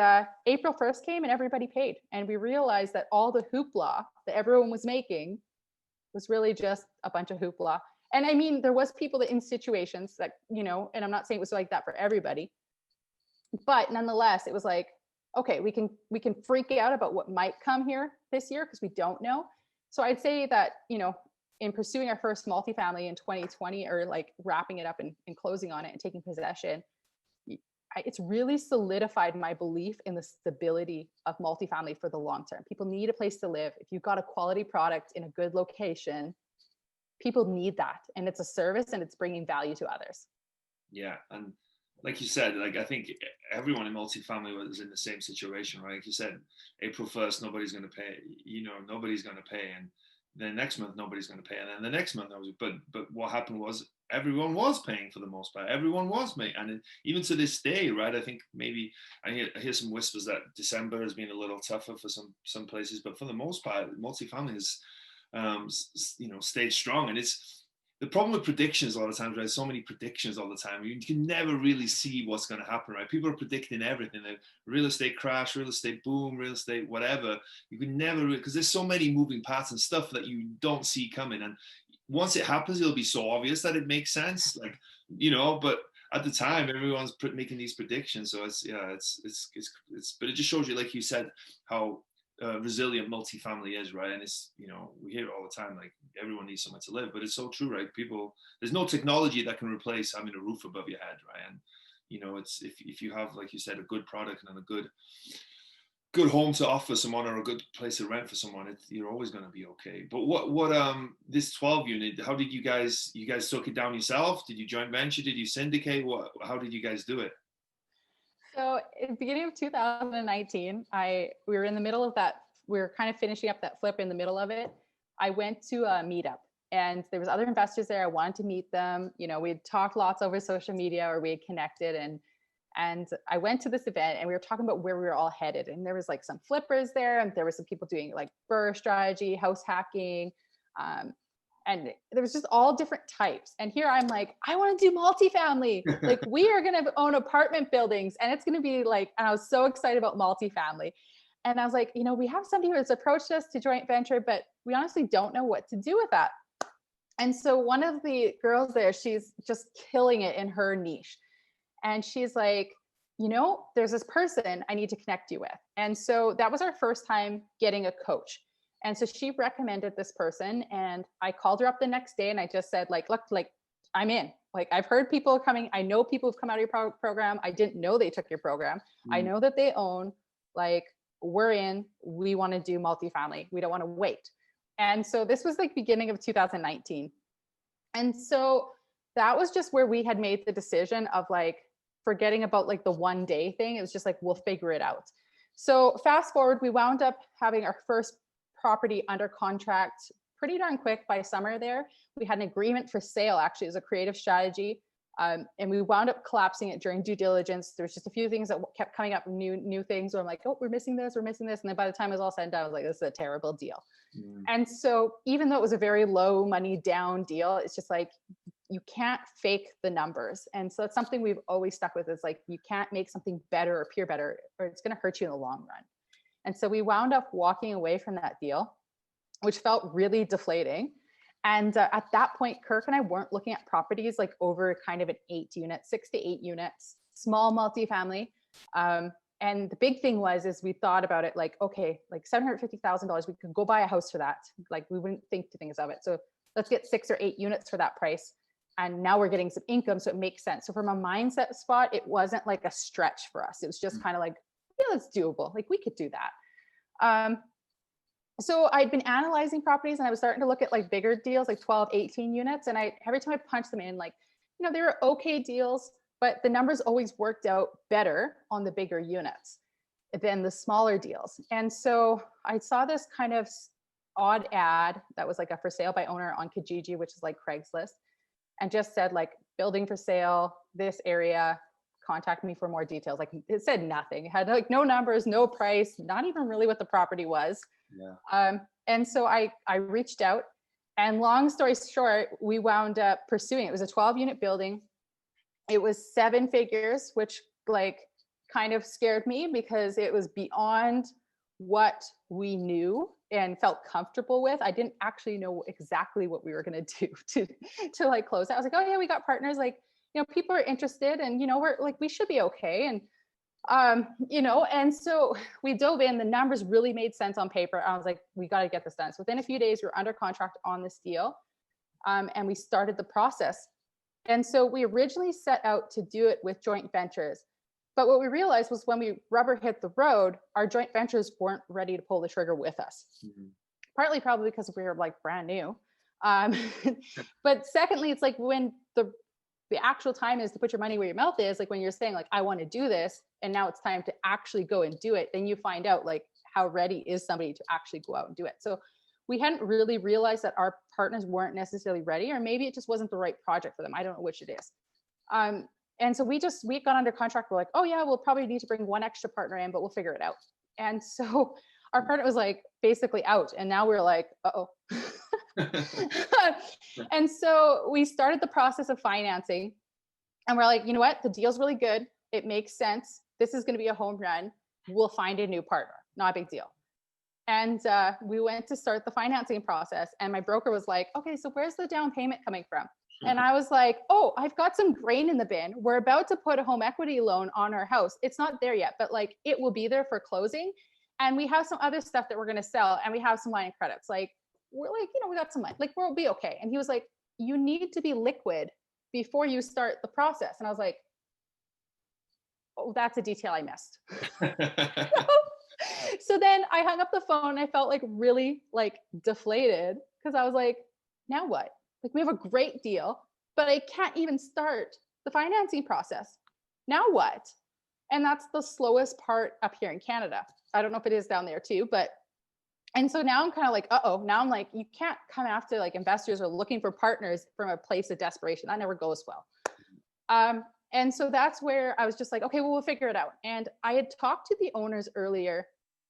April 1st came and everybody paid. And we realized that all the hoopla that everyone was making was really just a bunch of hoopla. And I mean, there was people that in situations that, and I'm not saying it was like that for everybody, but nonetheless, it was like, okay, we can freak out about what might come here, this year because we don't know. So I'd say that, in pursuing our first multifamily in 2020, or like wrapping it up and closing on it and taking possession, it's really solidified my belief in the stability of multifamily for the long term. People need a place to live. If you've got a quality product in a good location, people need that. And it's a service and it's bringing value to others. Yeah. And like you said, like I think everyone in multifamily was in the same situation, right? Like you said, April 1st, nobody's going to pay, nobody's going to pay. And then next month, nobody's going to pay. And then the next month, but what happened was everyone was paying for the most part. Everyone was paying. And even to this day, right, I think maybe I hear some whispers that December has been a little tougher for some places, but for the most part, multifamily has, stayed strong. And it's the problem with predictions a lot of times, right? So many predictions all the time. You can never really see what's going to happen, right? People are predicting everything. The real estate crash, real estate boom, real estate whatever. You can never, because there's so many moving parts and stuff that you don't see coming. And once it happens, it'll be so obvious that it makes sense. Like, but at the time, everyone's making these predictions. So but it just shows you, like you said, how resilient multifamily is, right? And it's, we hear it all the time, like everyone needs somewhere to live, but it's so true, right? There's no technology that can replace having a roof above your head, right? And it's if you have, like you said, a good product and a good home to offer someone, or a good place to rent for someone, you're always going to be okay. But what this 12 unit, how did you guys took it down yourself? Did you joint venture? Did you syndicate? How did you guys do it? So in the beginning of 2019, we were in the middle of that. We were kind of finishing up that flip in the middle of it. I went to a meetup and there was other investors there. I wanted to meet them. We had talked lots over social media, or we had connected, and I went to this event and we were talking about where we were all headed. And there was like some flippers there, and there were some people doing like BRRRR strategy, house hacking, and there was just all different types. And here I'm like, I want to do multifamily. Like, we are going to own apartment buildings, and it's going to be like, and I was so excited about multifamily. And I was like, we have somebody who has approached us to joint venture, but we honestly don't know what to do with that. And so one of the girls there, she's just killing it in her niche. And she's like, there's this person I need to connect you with. And so that was our first time getting a coach. And so she recommended this person, and I called her up the next day and I just said, like, look, like, I'm in. Like, I've heard people coming. I know people who've come out of your program. I didn't know they took your program. I know that they own, like, we're in, we want to do multifamily. We don't want to wait. And so this was like beginning of 2019. And so that was just where we had made the decision of like forgetting about like the one day thing. It was just like, we'll figure it out. So fast forward, we wound up having our first property under contract pretty darn quick by summer there. We had an agreement for sale, actually, as a creative strategy. And we wound up collapsing it during due diligence. There's just a few things that kept coming up, new things where I'm like, oh, we're missing this. And then by the time it was all said and done, I was like, this is a terrible deal. And so even though it was a very low money down deal, it's just like, you can't fake the numbers. And so it's something we've always stuck with, is like, you can't make something better or appear better, or it's going to hurt you in the long run. And so we wound up walking away from that deal, which felt really deflating. And at that point, Kirk and I weren't looking at properties like over kind of an 6 to 8 units, small multifamily. And the big thing is we thought about it like, okay, like $750,000, we could go buy a house for that. Like, we wouldn't think to things of it. So let's get 6 or 8 units for that price. And now we're getting some income, so it makes sense. So from a mindset spot, it wasn't like a stretch for us. It was just kind of like, yeah, it's doable. Like, we could do that. So I'd been analyzing properties, and I was starting to look at like bigger deals, like 12, 18 units. And every time I punched them in, like, they were okay deals, but the numbers always worked out better on the bigger units than the smaller deals. And so I saw this kind of odd ad that was like a for sale by owner on Kijiji, which is like Craigslist, and just said like, building for sale, this area, contact me for more details. Like, it said nothing. It had like no numbers, no price, not even really what the property was. Yeah. And so I reached out, and long story short, we wound up pursuing. It was a 12-unit building. It was 7 figures, which like kind of scared me because it was beyond what we knew and felt comfortable with. I didn't actually know exactly what we were going to do to like close it. I was like, oh yeah, we got partners, like, people are interested, and we're like, we should be okay. And And so we dove in, the numbers really made sense on paper. I was like, we got to get this done. So within a few days, we were under contract on this deal. And we started the process. And so we originally set out to do it with joint ventures. But what we realized was when we rubber hit the road, our joint ventures weren't ready to pull the trigger with us. Mm-hmm. Partly probably because we were like brand new. But secondly, it's like when the actual time is to put your money where your mouth is, like when you're saying like, I want to do this, and now it's time to actually go and do it, then you find out like how ready is somebody to actually go out and do it. So we hadn't really realized that our partners weren't necessarily ready, or maybe it just wasn't the right project for them. I don't know which it is. And so we got under contract. We're like, oh yeah, we'll probably need to bring one extra partner in, but we'll figure it out. And so our partner was like basically out. And now we're like, uh-oh. And so we started the process of financing, and we're like, you know what? The deal's really good. It makes sense. This is going to be a home run. We'll find a new partner. Not a big deal. And we went to start the financing process, and my broker was like, okay, so where's the down payment coming from? And I was like, oh, I've got some grain in the bin. We're about to put a home equity loan on our house. It's not there yet, but like it will be there for closing. And we have some other stuff that we're going to sell, and we have some line of credits. Like, we're like, we got some money, like we'll be okay. And he was like, you need to be liquid before you start the process. And I was like, oh, that's a detail I missed. So then I hung up the phone. I felt like really like deflated, because I was like, now what? Like, we have a great deal, but I can't even start the financing process. Now what? And that's the slowest part up here in Canada. I don't know if it is down there too, and so now I'm kind of like, now I'm like, you can't come after like investors or looking for partners from a place of desperation. That never goes well. And so that's where I was just like, okay, well, we'll figure it out. And I had talked to the owners earlier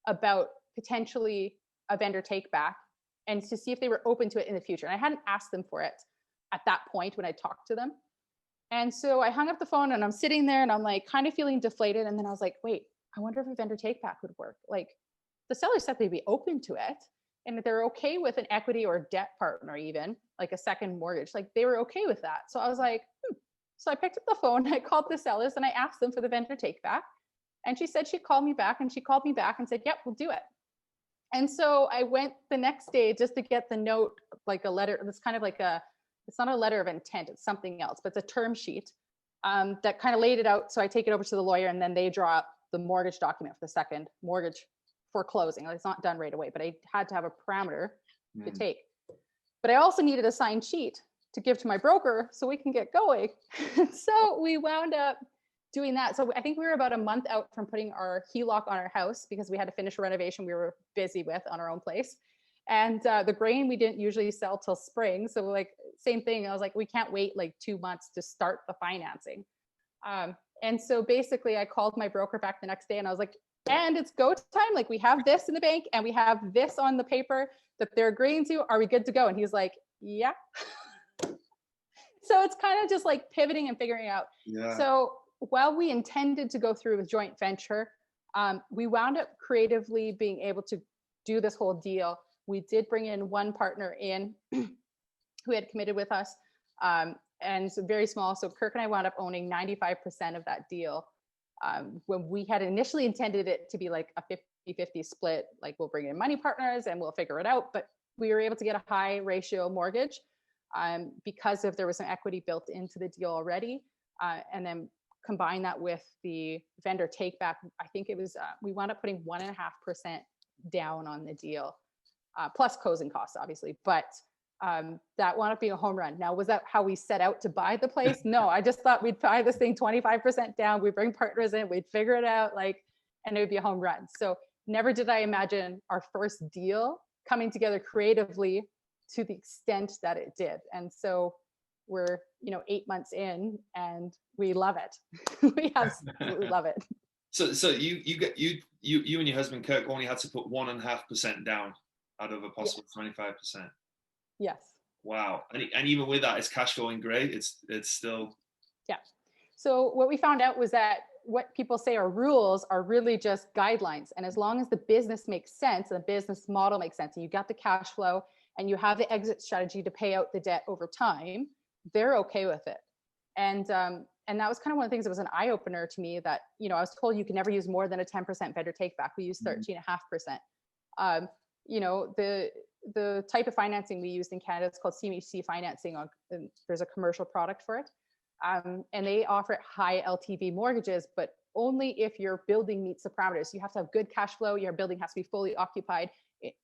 about potentially a vendor take back, and to see if they were open to it in the future. And I hadn't asked them for it at that point when I talked to them. And so I hung up the phone, and I'm sitting there and I'm like kind of feeling deflated. And then I was like, wait, I wonder if a vendor take back would work. Like, the seller said they'd be open to it, and that they're okay with an equity or debt partner, even like a second mortgage. Like, they were okay with that. So I was like, So I picked up the phone, I called the sellers, and I asked them for the vendor take back. And she said she'd call me back, and she called me back and said, yep, we'll do it. And so I went the next day just to get the note, like a letter. It's kind of like it's not a letter of intent, it's something else, but it's a term sheet that kind of laid it out. So I take it over to the lawyer, and then they draw up the mortgage document for the second mortgage for closing. It's not done right away, but I had to have a parameter to take. But I also needed a signed sheet to give to my broker so we can get going. So we wound up doing that. So I think we were about a month out from putting our HELOC on our house, because we had to finish a renovation we were busy with on our own place. And the grain we didn't usually sell till spring. So like, same thing. I was like, we can't wait like 2 months to start the financing. And so basically I called my broker back the next day, and I was like, and it's go time. Like, we have this in the bank, and we have this on the paper that they're agreeing to. Are we good to go? And he's like, yeah. So it's kind of just like pivoting and figuring out. Yeah. So while we intended to go through with joint venture, we wound up creatively being able to do this whole deal. We did bring in one partner in who had committed with us, and so very small. So Kirk and I wound up owning 95% of that deal. When we had initially intended it to be like a 50-50 split, like we'll bring in money partners and we'll figure it out. But we were able to get a high ratio mortgage because there was some equity built into the deal already. And then combine that with the vendor take back. I think it was, we wound up putting 1.5% down on the deal, plus closing costs, obviously. But that wound up being a home run. Now, was that how we set out to buy the place? No, I just thought we'd buy this thing 25% down. We'd bring partners in, we'd figure it out, and it would be a home run. So never did I imagine our first deal coming together creatively to the extent that it did. And so we're 8 months in, and we love it. We absolutely love it. So you and your husband Kirk only had to put 1.5% down out of a possible 25%. Yes. Wow. And even with that, it's cash flowing great. It's still. Yeah. So what we found out was that what people say are rules are really just guidelines. And as long as the business makes sense, and the business model makes sense, and you got the cash flow and you have the exit strategy to pay out the debt over time, they're okay with it. And that was kind of one of the things that was an eye opener to me, that, you know, I was told you can never use more than a 10% vendor take back. We use 13.5%. You know, the type of financing we used in Canada, it's called Cmhc Financing. There's a commercial product for it. And they offer high LTV mortgages, but only if your building meets the parameters. You have to have good cash flow. Your building has to be fully occupied,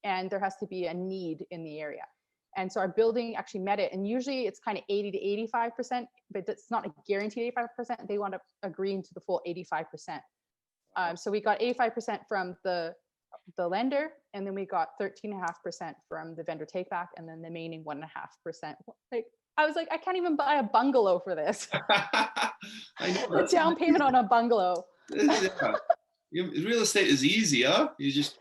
and there has to be a need in the area. And so our building actually met it. And usually it's kind of 80 to 85%, but it's not a guaranteed 85%. They wound up agreeing to the full 85%. So we got 85% from the lender, and then we got 13.5% from the vendor take back, and then the remaining 1.5%. Like, I was like, I can't even buy a bungalow for this. I know, the down payment on a bungalow. Yeah. Real estate is easy, huh? You just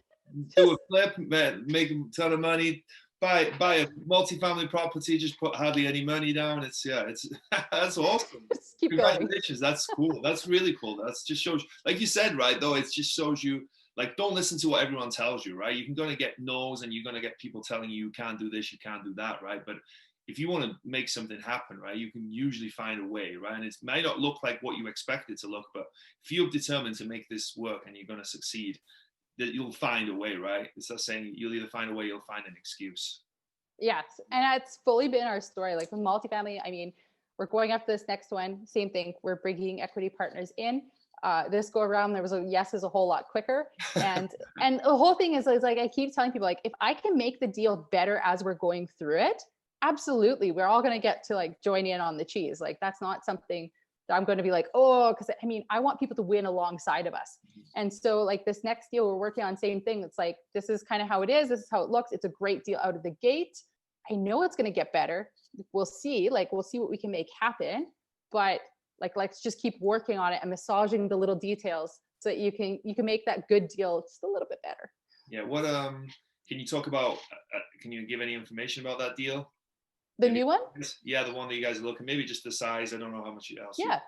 do a flip, make a ton of money, buy a multifamily property, just put hardly any money down. It's that's awesome. Just keep Congratulations. going. That's cool. That's really cool. That's just shows, like you said, right, though, it just shows you, like, don't listen to what everyone tells you, right? You're going to get no's, and you're going to get people telling you can't do this, you can't do that, right? But if you want to make something happen, right, you can usually find a way, right? And it may not look like what you expect it to look, but if you're determined to make this work and you're going to succeed, that you'll find a way, right? It's not saying you'll either find a way, you'll find an excuse. Yes, and it's fully been our story. Like with multifamily, I mean, we're going after this next one, same thing. We're bringing equity partners in. This go around, there was a yes is a whole lot quicker. And the whole thing is like, I keep telling people, like, if I can make the deal better as we're going through it, absolutely, we're all going to get to like join in on the cheese. Like, that's not something that I'm going to be like, oh, because I mean, I want people to win alongside of us. And so like this next deal we're working on, same thing. It's like, this is kind of how it is. This is how it looks. It's a great deal out of the gate. I know it's going to get better. We'll see what we can make happen, but like, let's just keep working on it and massaging the little details so that you can make that good deal just a little bit better. Yeah. What, can you talk about, can you give any information about that deal? The new one? Yeah, the one that you guys are looking, maybe just the size. I don't know how much else. Yeah.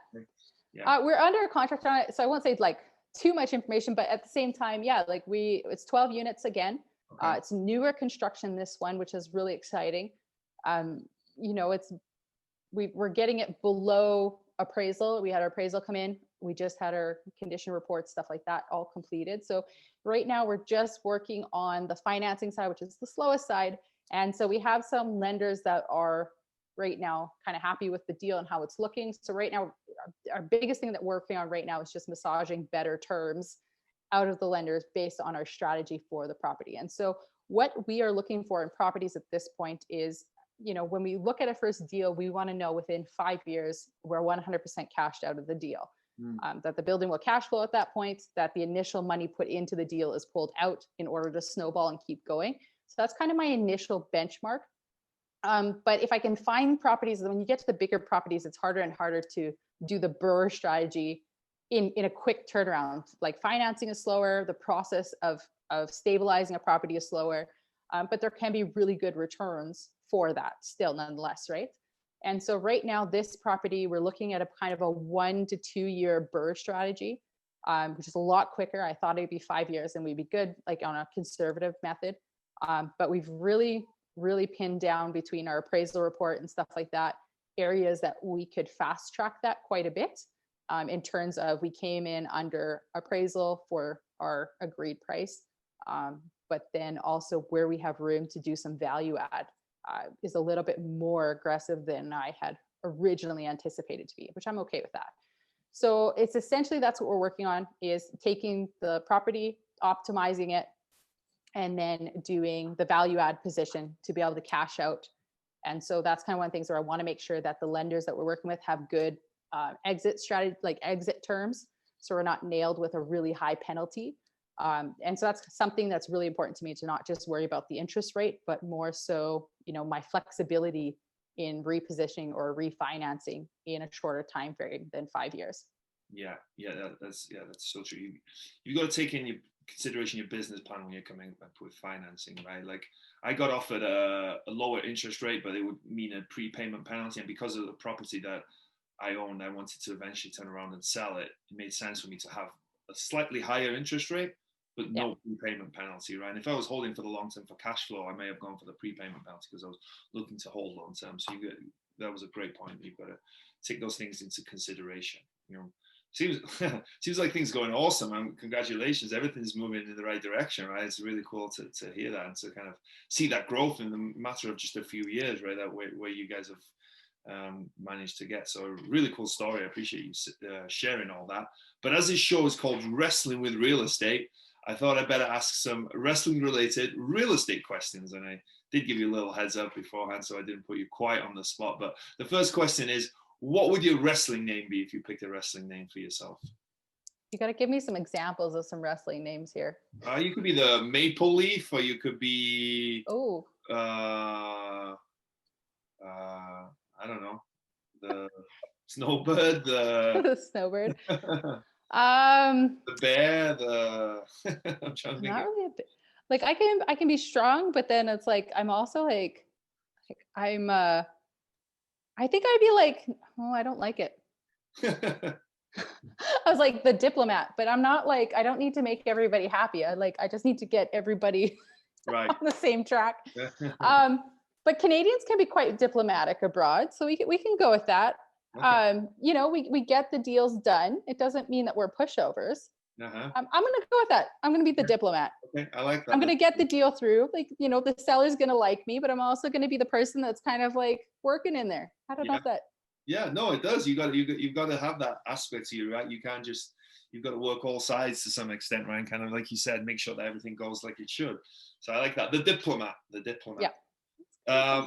We're under a contract on it, so I won't say like too much information, but at the same time, yeah, like it's 12 units again. Okay. It's newer construction, this one, which is really exciting. You know, we're getting it below appraisal. We had our appraisal come in. We just had our condition reports, stuff like that, all completed. So right now we're just working on the financing side, which is the slowest side. And so we have some lenders that are right now kind of happy with the deal and how it's looking. So right now, our biggest thing that we're working on right now is just massaging better terms out of the lenders based on our strategy for the property. And so what we are looking for in properties at this point is, you know, when we look at a first deal, we want to know within 5 years, we're 100% cashed out of the deal. That the building will cash flow at that point, that the initial money put into the deal is pulled out in order to snowball and keep going. So that's kind of my initial benchmark. But if I can find properties, when you get to the bigger properties, it's harder and harder to do the BRRRR strategy in a quick turnaround. Like financing is slower, the process of stabilizing a property is slower, but there can be really good returns for that still nonetheless, right? And so right now, this property, we're looking at a kind of a 1 to 2 year BRRRR strategy, which is a lot quicker. I thought it'd be 5 years and we'd be good, like on a conservative method. But we've really pinned down between our appraisal report and stuff like that, areas that we could fast track that quite a bit, in terms of we came in under appraisal for our agreed price. But then also where we have room to do some value add is a little bit more aggressive than I had originally anticipated to be, which I'm okay with that. So it's essentially, that's what we're working on, is taking the property, optimizing it, and then doing the value add position to be able to cash out. And so that's kind of one of the things where I want to make sure that the lenders that we're working with have good exit strategy, like exit terms, so we're not nailed with a really high penalty. And so that's something that's really important to me, to not just worry about the interest rate, but more so, you know, my flexibility in repositioning or refinancing in a shorter time frame than 5 years. That's so true. You've got to take in your consideration your business plan when you're coming up with financing, right? Like, I got offered a lower interest rate, but it would mean a prepayment penalty, and because of the property that I owned, I wanted to eventually turn around and sell it. It made sense for me to have a slightly higher interest rate, but no prepayment penalty, right? And if I was holding for the long term for cash flow, I may have gone for the prepayment penalty because I was looking to hold long term. So that was a great point. You've got to take those things into consideration. Seems seems like things are going awesome. And congratulations, everything's moving in the right direction, right? It's really cool to hear that and to kind of see that growth in the matter of just a few years, right? That where you guys have managed to get. So a really cool story. I appreciate you sharing all that. But as this show is called Wrestling with Real Estate, I thought I'd better ask some wrestling related real estate questions. And I did give you a little heads up beforehand, so I didn't put you quite on the spot. But the first question is, what would your wrestling name be if you picked a wrestling name for yourself? You got to give me some examples of some wrestling names here. You could be the Maple Leaf, or you could be, I don't know, the Snowbird, the Snowbird. the Bear, I'm trying to think. Not really a bit. Like I can be strong, but then it's like I'm also like I'm I think I'd be like, oh, I don't like it. I was like the diplomat, but I'm not like, I don't need to make everybody happy. I just need to get everybody right on the same track. But Canadians can be quite diplomatic abroad. So we can go with that. Okay. We get the deals done. It doesn't mean that we're pushovers. I'm going to go with that. I'm going to be the diplomat. Okay, I like that. I'm going to get the deal through. Like, the seller's going to like me, but I'm also going to be the person that's kind of like working in there. I don't know if that. Yeah, no, it does. You've got to have that aspect to you, right? You can't just, you've got to work all sides to some extent, right? And kind of like you said, make sure that everything goes like it should. So I like that. The diplomat. Yeah.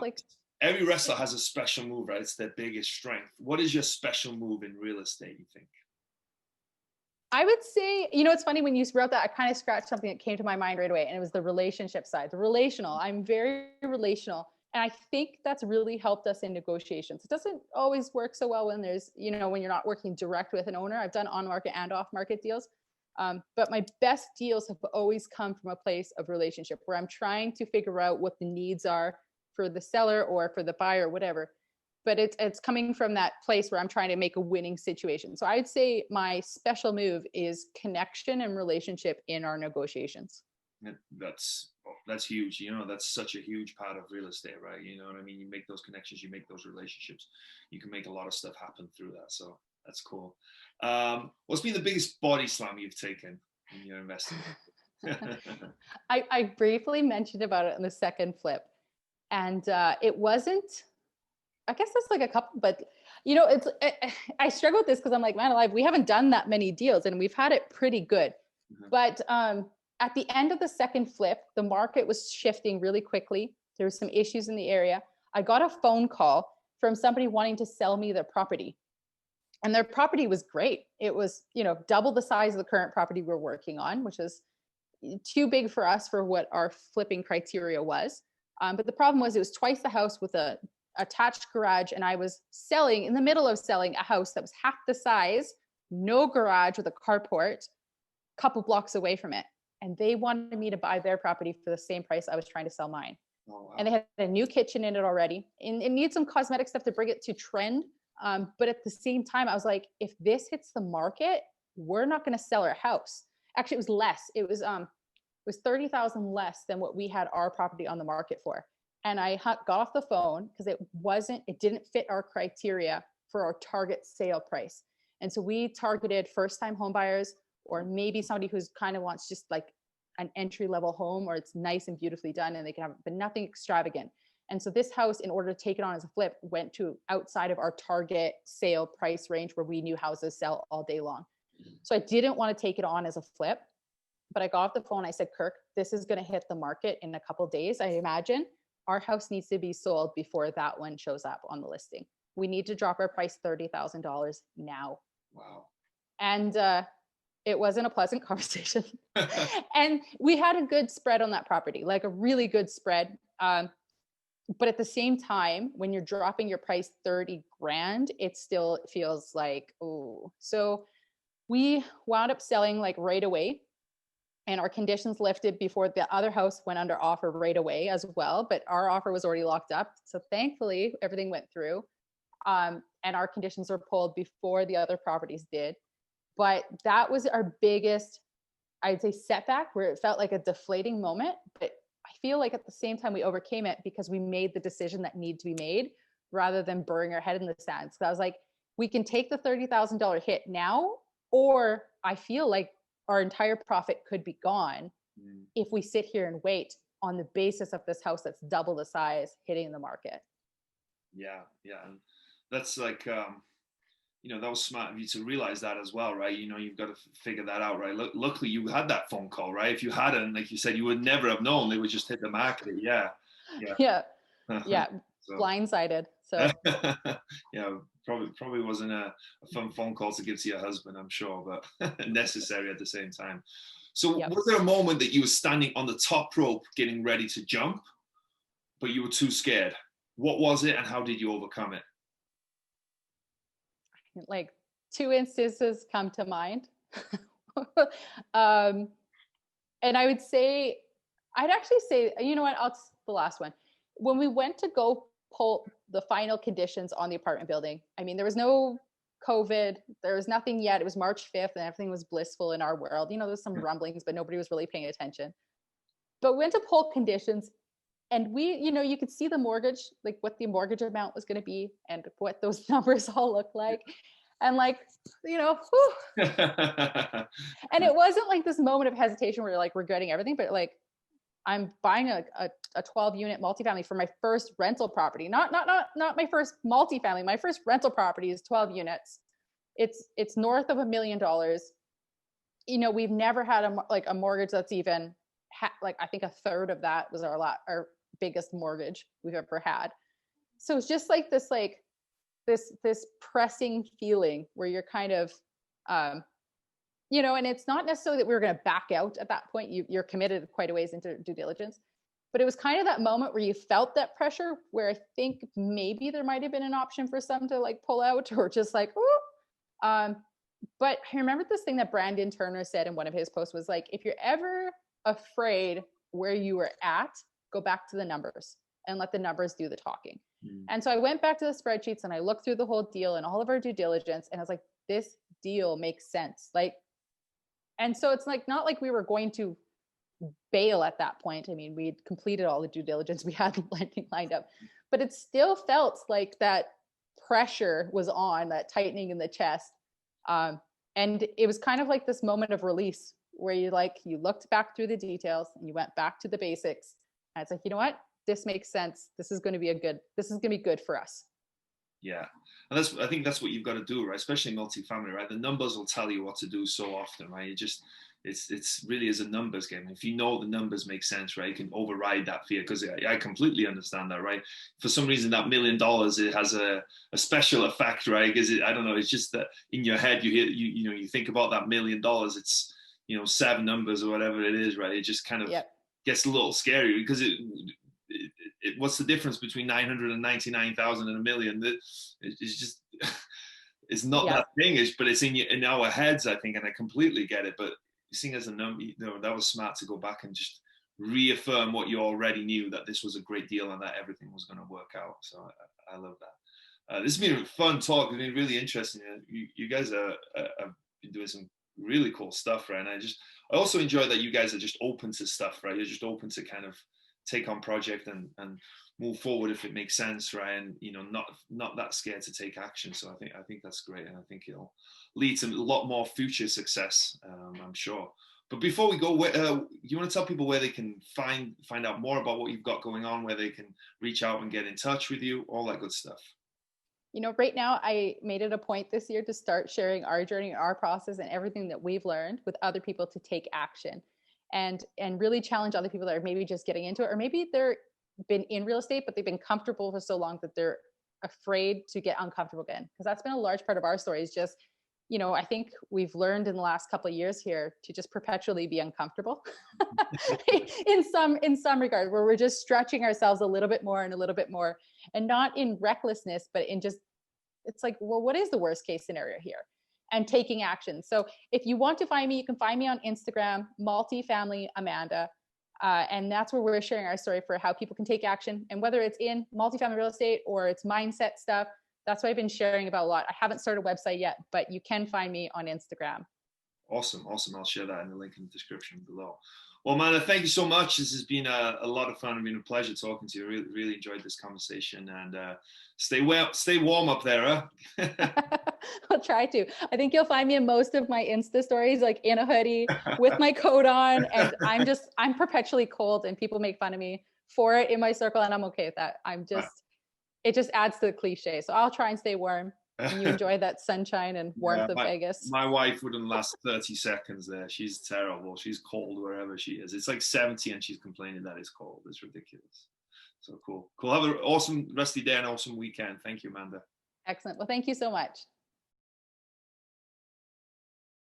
Every wrestler has a special move, right? It's their biggest strength. What is your special move in real estate, you think? I would say, it's funny when you wrote that, I kind of scratched something that came to my mind right away, and it was the relationship side, the relational. I'm very relational. And I think that's really helped us in negotiations. It doesn't always work so well when there's, when you're not working direct with an owner. I've done on-market and off-market deals. But my best deals have always come from a place of relationship where I'm trying to figure out what the needs are for the seller or for the buyer, whatever. But it's coming from that place where I'm trying to make a winning situation. So I'd say my special move is connection and relationship in our negotiations. That's huge. That's such a huge part of real estate, right? You know what I mean? You make those connections, you make those relationships. You can make a lot of stuff happen through that. So that's cool. What's been the biggest body slam you've taken in your investing? I briefly mentioned about it in the second flip. And it wasn't, I guess that's like a couple, but I struggle with this because I'm like, man alive, we haven't done that many deals and we've had it pretty good. Mm-hmm. But at the end of the second flip, the market was shifting really quickly. There were some issues in the area. I got a phone call from somebody wanting to sell me their property. And their property was great. It was, double the size of the current property we're working on, which is too big for us for what our flipping criteria was. But the problem was it was twice the house with a attached garage, and I was in the middle of selling a house that was half the size, no garage with a carport, a couple blocks away from it. And they wanted me to buy their property for the same price I was trying to sell mine. Oh, wow. And they had a new kitchen in it already, and it needs some cosmetic stuff to bring it to trend. But at the same time, I was like, if this hits the market, we're not going to sell our house. Actually, it was less. It was 30,000 less than what we had our property on the market for. And I got off the phone because it didn't fit our criteria for our target sale price. And so we targeted first-time home buyers, or maybe somebody who's kind of wants just like an entry-level home, or it's nice and beautifully done and they can have, but nothing extravagant. And so this house, in order to take it on as a flip, went to outside of our target sale price range where we knew houses sell all day long. So I didn't want to take it on as a flip, but I got off the phone. I said, Kirk, this is going to hit the market in a couple of days. I imagine our house needs to be sold before that one shows up on the listing. We need to drop our price $30,000 now. Wow. And it wasn't a pleasant conversation. And we had a good spread on that property, like a really good spread. But at the same time, when you're dropping your price 30 grand, it still feels like, oh. So we wound up selling like right away. And our conditions lifted before the other house went under offer right away as well. But our offer was already locked up. So thankfully, everything went through. And our conditions were pulled before the other properties did. But that was our biggest, I'd say, setback, where it felt like a deflating moment. But I feel like at the same time, we overcame it because we made the decision that needed to be made, rather than burying our head in the sand. So I was like, we can take the $30,000 hit now, or I feel like our entire profit could be gone if we sit here and wait on the basis of this house that's double the size hitting the market. Yeah. And that's like, that was smart of you to realize that as well, right? You've got to figure that out, right? Luckily you had that phone call, right? If you hadn't, like you said, you would never have known. They would just hit the market. Yeah. So. Blindsided. So yeah, probably wasn't a fun phone call to give to your husband, I'm sure, but necessary at the same time. So was there a moment that you were standing on the top rope getting ready to jump, but you were too scared? What was it and how did you overcome it? Like 2 instances come to mind. And I'd actually say, you know what, the last one. When we went to go pull the final conditions on the apartment building, I mean, there was no COVID, there was nothing yet. It was March 5th and everything was blissful in our world. There was some rumblings, but nobody was really paying attention. But we went to pull conditions and you could see the mortgage, like what the mortgage amount was going to be and what those numbers all look like. And like, and it wasn't like this moment of hesitation where you're like regretting everything, but like, I'm buying a 12-unit multifamily for my first rental property. Not my first multifamily. My first rental property is 12 units. It's north of $1 million. We've never had a mortgage that's even I think a third of that was our biggest mortgage we've ever had. So it's just like this pressing feeling where you're kind of and it's not necessarily that we were going to back out at that point. You're committed quite a ways into due diligence, but it was kind of that moment where you felt that pressure where I think maybe there might've been an option for some to like pull out or just like, but I remember this thing that Brandon Turner said in one of his posts was like, if you're ever afraid where you were at, go back to the numbers and let the numbers do the talking. And so I went back to the spreadsheets and I looked through the whole deal and all of our due diligence and I was like, this deal makes sense. And so it's like, not like we were going to bail at that point. I mean, we'd completed all the due diligence, we had the lending lined up, but it still felt like that pressure was on, that tightening in the chest. And it was kind of like this moment of release where you looked back through the details and you went back to the basics. And it's like, you know what, this makes sense. This is going to be good for us. Yeah. And I think that's what you've got to do, right? Especially multifamily, right? The numbers will tell you what to do so often, right? It's really is a numbers game. If you know the numbers make sense, right, you can override that fear, because I completely understand that, right? For some reason, that $1 million, it has a special effect, right? Because I don't know, it's just that in your head, you hear, you think about that $1 million, it's, 7 numbers or whatever it is, right? It just kind of gets a little scary because what's the difference between 999,000 and $1 million? It's just, it's not that thing, but it's in our heads, I think, and I completely get it. But seeing as a number, that was smart to go back and just reaffirm what you already knew, that this was a great deal and that everything was going to work out. So I love that. This has been a fun talk. It's been really interesting. You guys have been doing some really cool stuff, right? And I also enjoy that you guys are just open to stuff, right? You're just open to kind of take on project and move forward if it makes sense, right? And not that scared to take action. So I think that's great, and I think it'll lead to a lot more future success, I'm sure. But before we go, you want to tell people where they can find out more about what you've got going on, where they can reach out and get in touch with you, all that good stuff? Right now, I made it a point this year to start sharing our journey, our process, and everything that we've learned with other people to take action and really challenge other people that are maybe just getting into it, or maybe they're been in real estate, but they've been comfortable for so long that they're afraid to get uncomfortable again. Because that's been a large part of our story, is just, I think we've learned in the last couple of years here to just perpetually be uncomfortable in some regard, where we're just stretching ourselves a little bit more and not in recklessness, but in just, it's like, well, what is the worst case scenario here? And taking action. So if you want to find me, you can find me on Instagram, Multifamily Amanda. And that's where we're sharing our story for how people can take action. And whether it's in multifamily real estate or it's mindset stuff, that's what I've been sharing about a lot. I haven't started a website yet, but you can find me on Instagram. Awesome. I'll share that in the link in the description below. Well, Amanda, thank you so much. This has been a lot of fun. It's been a pleasure talking to you. Really, really enjoyed this conversation. And stay warm up there, huh? I'll try to. I think you'll find me in most of my Insta stories, like in a hoodie with my coat on. And I'm perpetually cold, and people make fun of me for it in my circle. And I'm okay with that. It just adds to the cliche. So I'll try and stay warm. And you enjoy that sunshine and warmth of Vegas. My wife wouldn't last 30 seconds there. She's terrible. She's cold wherever she is. It's like 70 and she's complaining that it's cold. It's ridiculous. So cool. Have an awesome rest of your day and awesome weekend. Thank you, Amanda. Excellent. Well, thank you so much.